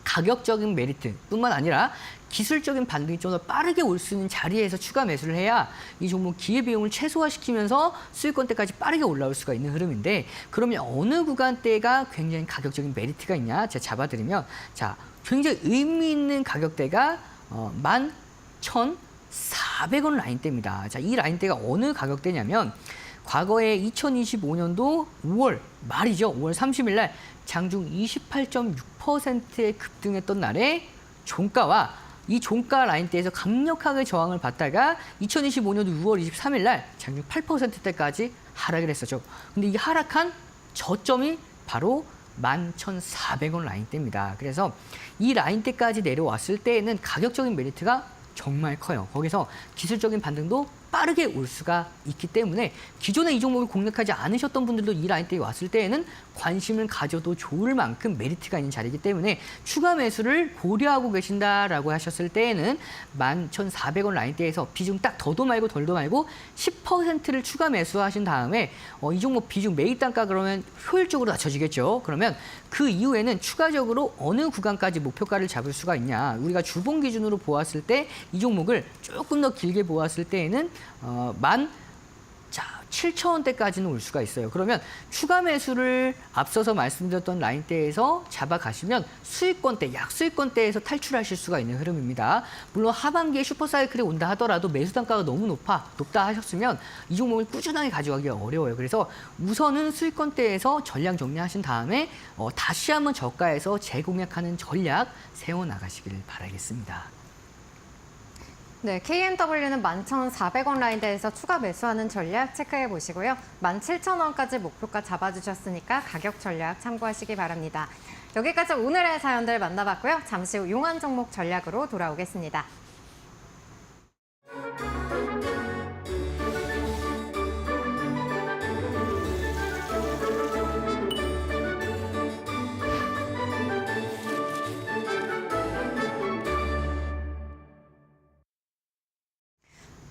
가격적인 메리트뿐만 아니라 기술적인 반등이 좀 더 빠르게 올 수 있는 자리에서 추가 매수를 해야 이 종목 기회비용을 최소화시키면서 수익권대까지 빠르게 올라올 수가 있는 흐름인데 그러면 어느 구간대가 굉장히 가격적인 메리트가 있냐 제가 잡아드리면 자 굉장히 의미 있는 가격대가 11,400원 라인대입니다. 자, 이 라인대가 어느 가격대냐면 과거에 2025년도 5월 말이죠. 5월 30일 날 장중 28.6%의 급등했던 날에 종가와 이 종가 라인대에서 강력하게 저항을 받다가 2025년도 6월 23일 날 장중 8%대까지 하락을 했었죠. 근데 이 하락한 저점이 바로 11,400원 라인대입니다. 그래서 이 라인대까지 내려왔을 때에는 가격적인 메리트가 정말 커요. 거기서 기술적인 반등도 빠르게 올 수가 있기 때문에 기존에 이 종목을 공략하지 않으셨던 분들도 이 라인대에 왔을 때에는 관심을 가져도 좋을 만큼 메리트가 있는 자리이기 때문에 추가 매수를 고려하고 계신다라고 하셨을 때에는 11,400원 라인대에서 비중 딱 더도 말고 덜도 말고 10%를 추가 매수하신 다음에 이 종목 비중 매입 단가 그러면 효율적으로 낮춰지겠죠. 그러면 그 이후에는 추가적으로 어느 구간까지 목표가를 잡을 수가 있냐. 우리가 주봉 기준으로 보았을 때 이 종목을 조금 더 길게 보았을 때에는 7,000원대까지는 올 수가 있어요. 그러면 추가 매수를 앞서서 말씀드렸던 라인대에서 잡아가시면 수익권대, 약수익권대에서 탈출하실 수가 있는 흐름입니다. 물론 하반기에 슈퍼사이클이 온다 하더라도 매수 단가가 너무 높다 하셨으면 이 종목을 꾸준하게 가져가기가 어려워요. 그래서 우선은 수익권대에서 전량 정리하신 다음에 다시 한번 저가에서 재공략하는 전략 세워나가시기를 바라겠습니다. 네, KMW는 11,400원 라인대에서 추가 매수하는 전략 체크해 보시고요. 17,000원까지 목표가 잡아주셨으니까 가격 전략 참고하시기 바랍니다. 여기까지 오늘의 사연들 만나봤고요. 잠시 후 용한 종목 전략으로 돌아오겠습니다.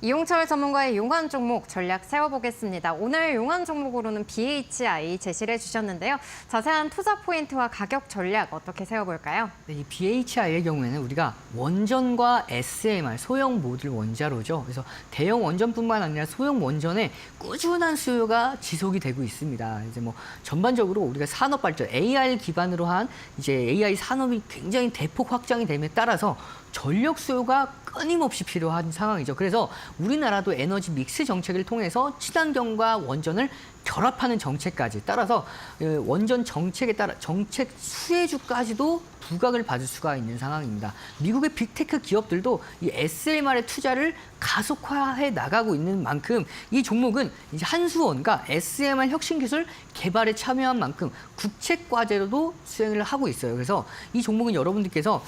이용철 전문가의 용한 종목 전략 세워보겠습니다. 오늘 용한 종목으로는 BHI 제시를 해주셨는데요. 자세한 투자 포인트와 가격 전략 어떻게 세워볼까요? 네, 이 BHI의 경우에는 우리가 원전과 SMR, 소형 모듈 원자로죠. 그래서 대형 원전뿐만 아니라 소형 원전에 꾸준한 수요가 지속이 되고 있습니다. 이제 뭐 전반적으로 우리가 산업 발전, AI 기반으로 한 이제 AI 산업이 굉장히 대폭 확장이 됨에 따라서 전력 수요가 끊임없이 필요한 상황이죠. 그래서 우리나라도 에너지 믹스 정책을 통해서 친환경과 원전을 결합하는 정책까지 따라서 원전 정책에 따라 정책 수혜주까지도 부각을 받을 수가 있는 상황입니다. 미국의 빅테크 기업들도 이 SMR의 투자를 가속화해 나가고 있는 만큼 이 종목은 이제 한수원과 SMR 혁신 기술 개발에 참여한 만큼 국책 과제로도 수행을 하고 있어요. 그래서 이 종목은 여러분들께서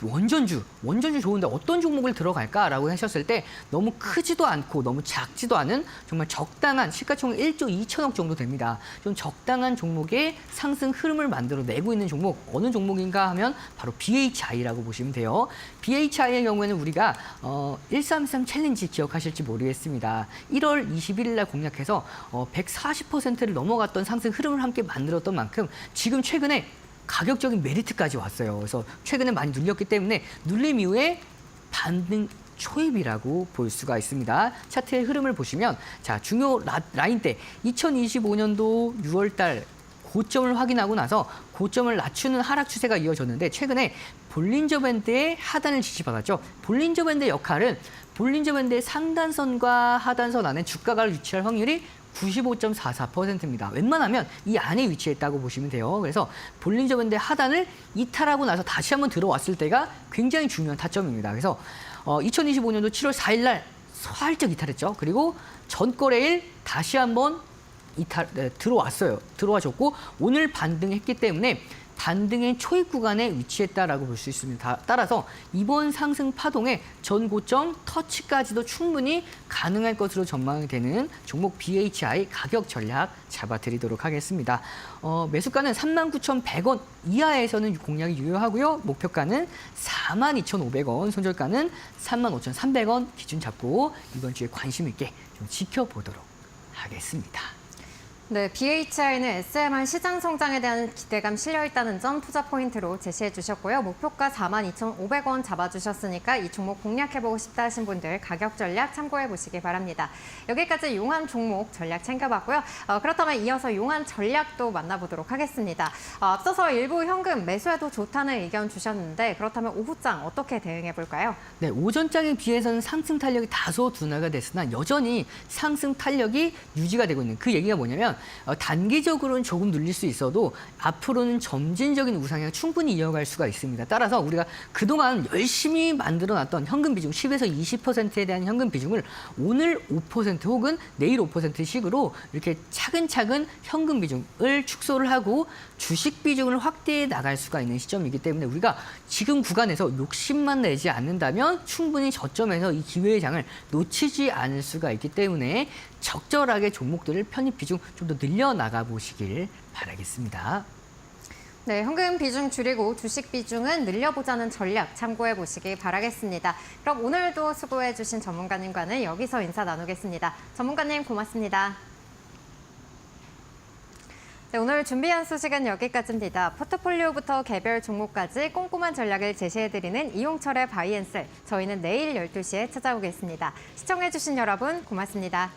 원전주 좋은데 어떤 종목을 들어갈까라고 하셨을 때 너무 크지도 않고 너무 작지도 않은 정말 적당한 시가총액 1조 2천억 정도 됩니다. 좀 적당한 종목의 상승 흐름을 만들어내고 있는 종목 어느 종목인가 하면 바로 BHI라고 보시면 돼요. BHI의 경우에는 우리가 1323 챌린지 기억하실지 모르겠습니다. 1월 21일 날 공략해서 140%를 넘어갔던 상승 흐름을 함께 만들었던 만큼 지금 최근에 가격적인 메리트까지 왔어요. 그래서 최근에 많이 눌렸기 때문에 눌림 이후에 반등 초입이라고 볼 수가 있습니다. 차트의 흐름을 보시면 자 중요 라인대 2025년도 6월 달 고점을 확인하고 나서 고점을 낮추는 하락 추세가 이어졌는데 최근에 볼린저 밴드의 하단을 지지받았죠. 볼린저 밴드의 역할은 볼린저 밴드의 상단선과 하단선 안에 주가가 위치할 확률이 95.44%입니다. 웬만하면 이 안에 위치했다고 보시면 돼요. 그래서 볼린저 밴드의 하단을 이탈하고 나서 다시 한번 들어왔을 때가 굉장히 중요한 타점입니다. 그래서 2025년도 7월 4일 날 살짝 이탈했죠. 그리고 전거래일 다시 한번 들어와줬고 오늘 반등했기 때문에 반등의 초입 구간에 위치했다라고 볼 수 있습니다. 따라서 이번 상승 파동의 전 고점 터치까지도 충분히 가능할 것으로 전망이 되는 종목 BHI 가격 전략 잡아드리도록 하겠습니다. 매수가는 39,100원 이하에서는 공략이 유효하고요. 목표가는 42,500원, 손절가는 35,300원 기준 잡고 이번 주에 관심 있게 좀 지켜보도록 하겠습니다. 네, BHI는 SMR 시장 성장에 대한 기대감 실려 있다는 점 투자 포인트로 제시해 주셨고요. 목표가 42,500원 잡아주셨으니까 이 종목 공략해보고 싶다 하신 분들 가격 전략 참고해 보시기 바랍니다. 여기까지 용한 종목 전략 챙겨봤고요. 그렇다면 이어서 용한 전략도 만나보도록 하겠습니다. 앞서서 일부 현금 매수해도 좋다는 의견 주셨는데 그렇다면 오후장 어떻게 대응해 볼까요? 네, 오전장에 비해서는 상승 탄력이 다소 둔화가 됐으나 여전히 상승 탄력이 유지가 되고 있는 그 얘기가 뭐냐면 단기적으로는 조금 눌릴 수 있어도 앞으로는 점진적인 우상향 충분히 이어갈 수가 있습니다. 따라서 우리가 그동안 열심히 만들어놨던 현금 비중 10에서 20%에 대한 현금 비중을 오늘 5% 혹은 내일 5%식으로 이렇게 차근차근 현금 비중을 축소를 하고 주식 비중을 확대해 나갈 수가 있는 시점이기 때문에 우리가 지금 구간에서 욕심만 내지 않는다면 충분히 저점에서 이 기회의 장을 놓치지 않을 수가 있기 때문에 적절하게 종목들을 편입 비중 좀 더 늘려나가 보시길 바라겠습니다. 네, 현금 비중 줄이고 주식 비중은 늘려보자는 전략 참고해 보시기 바라겠습니다. 그럼 오늘도 수고해 주신 전문가님과는 여기서 인사 나누겠습니다. 전문가님 고맙습니다. 네, 오늘 준비한 소식은 여기까지입니다. 포트폴리오부터 개별 종목까지 꼼꼼한 전략을 제시해드리는 이용철의 바이앤셀. 저희는 내일 12시에 찾아오겠습니다. 시청해주신 여러분 고맙습니다.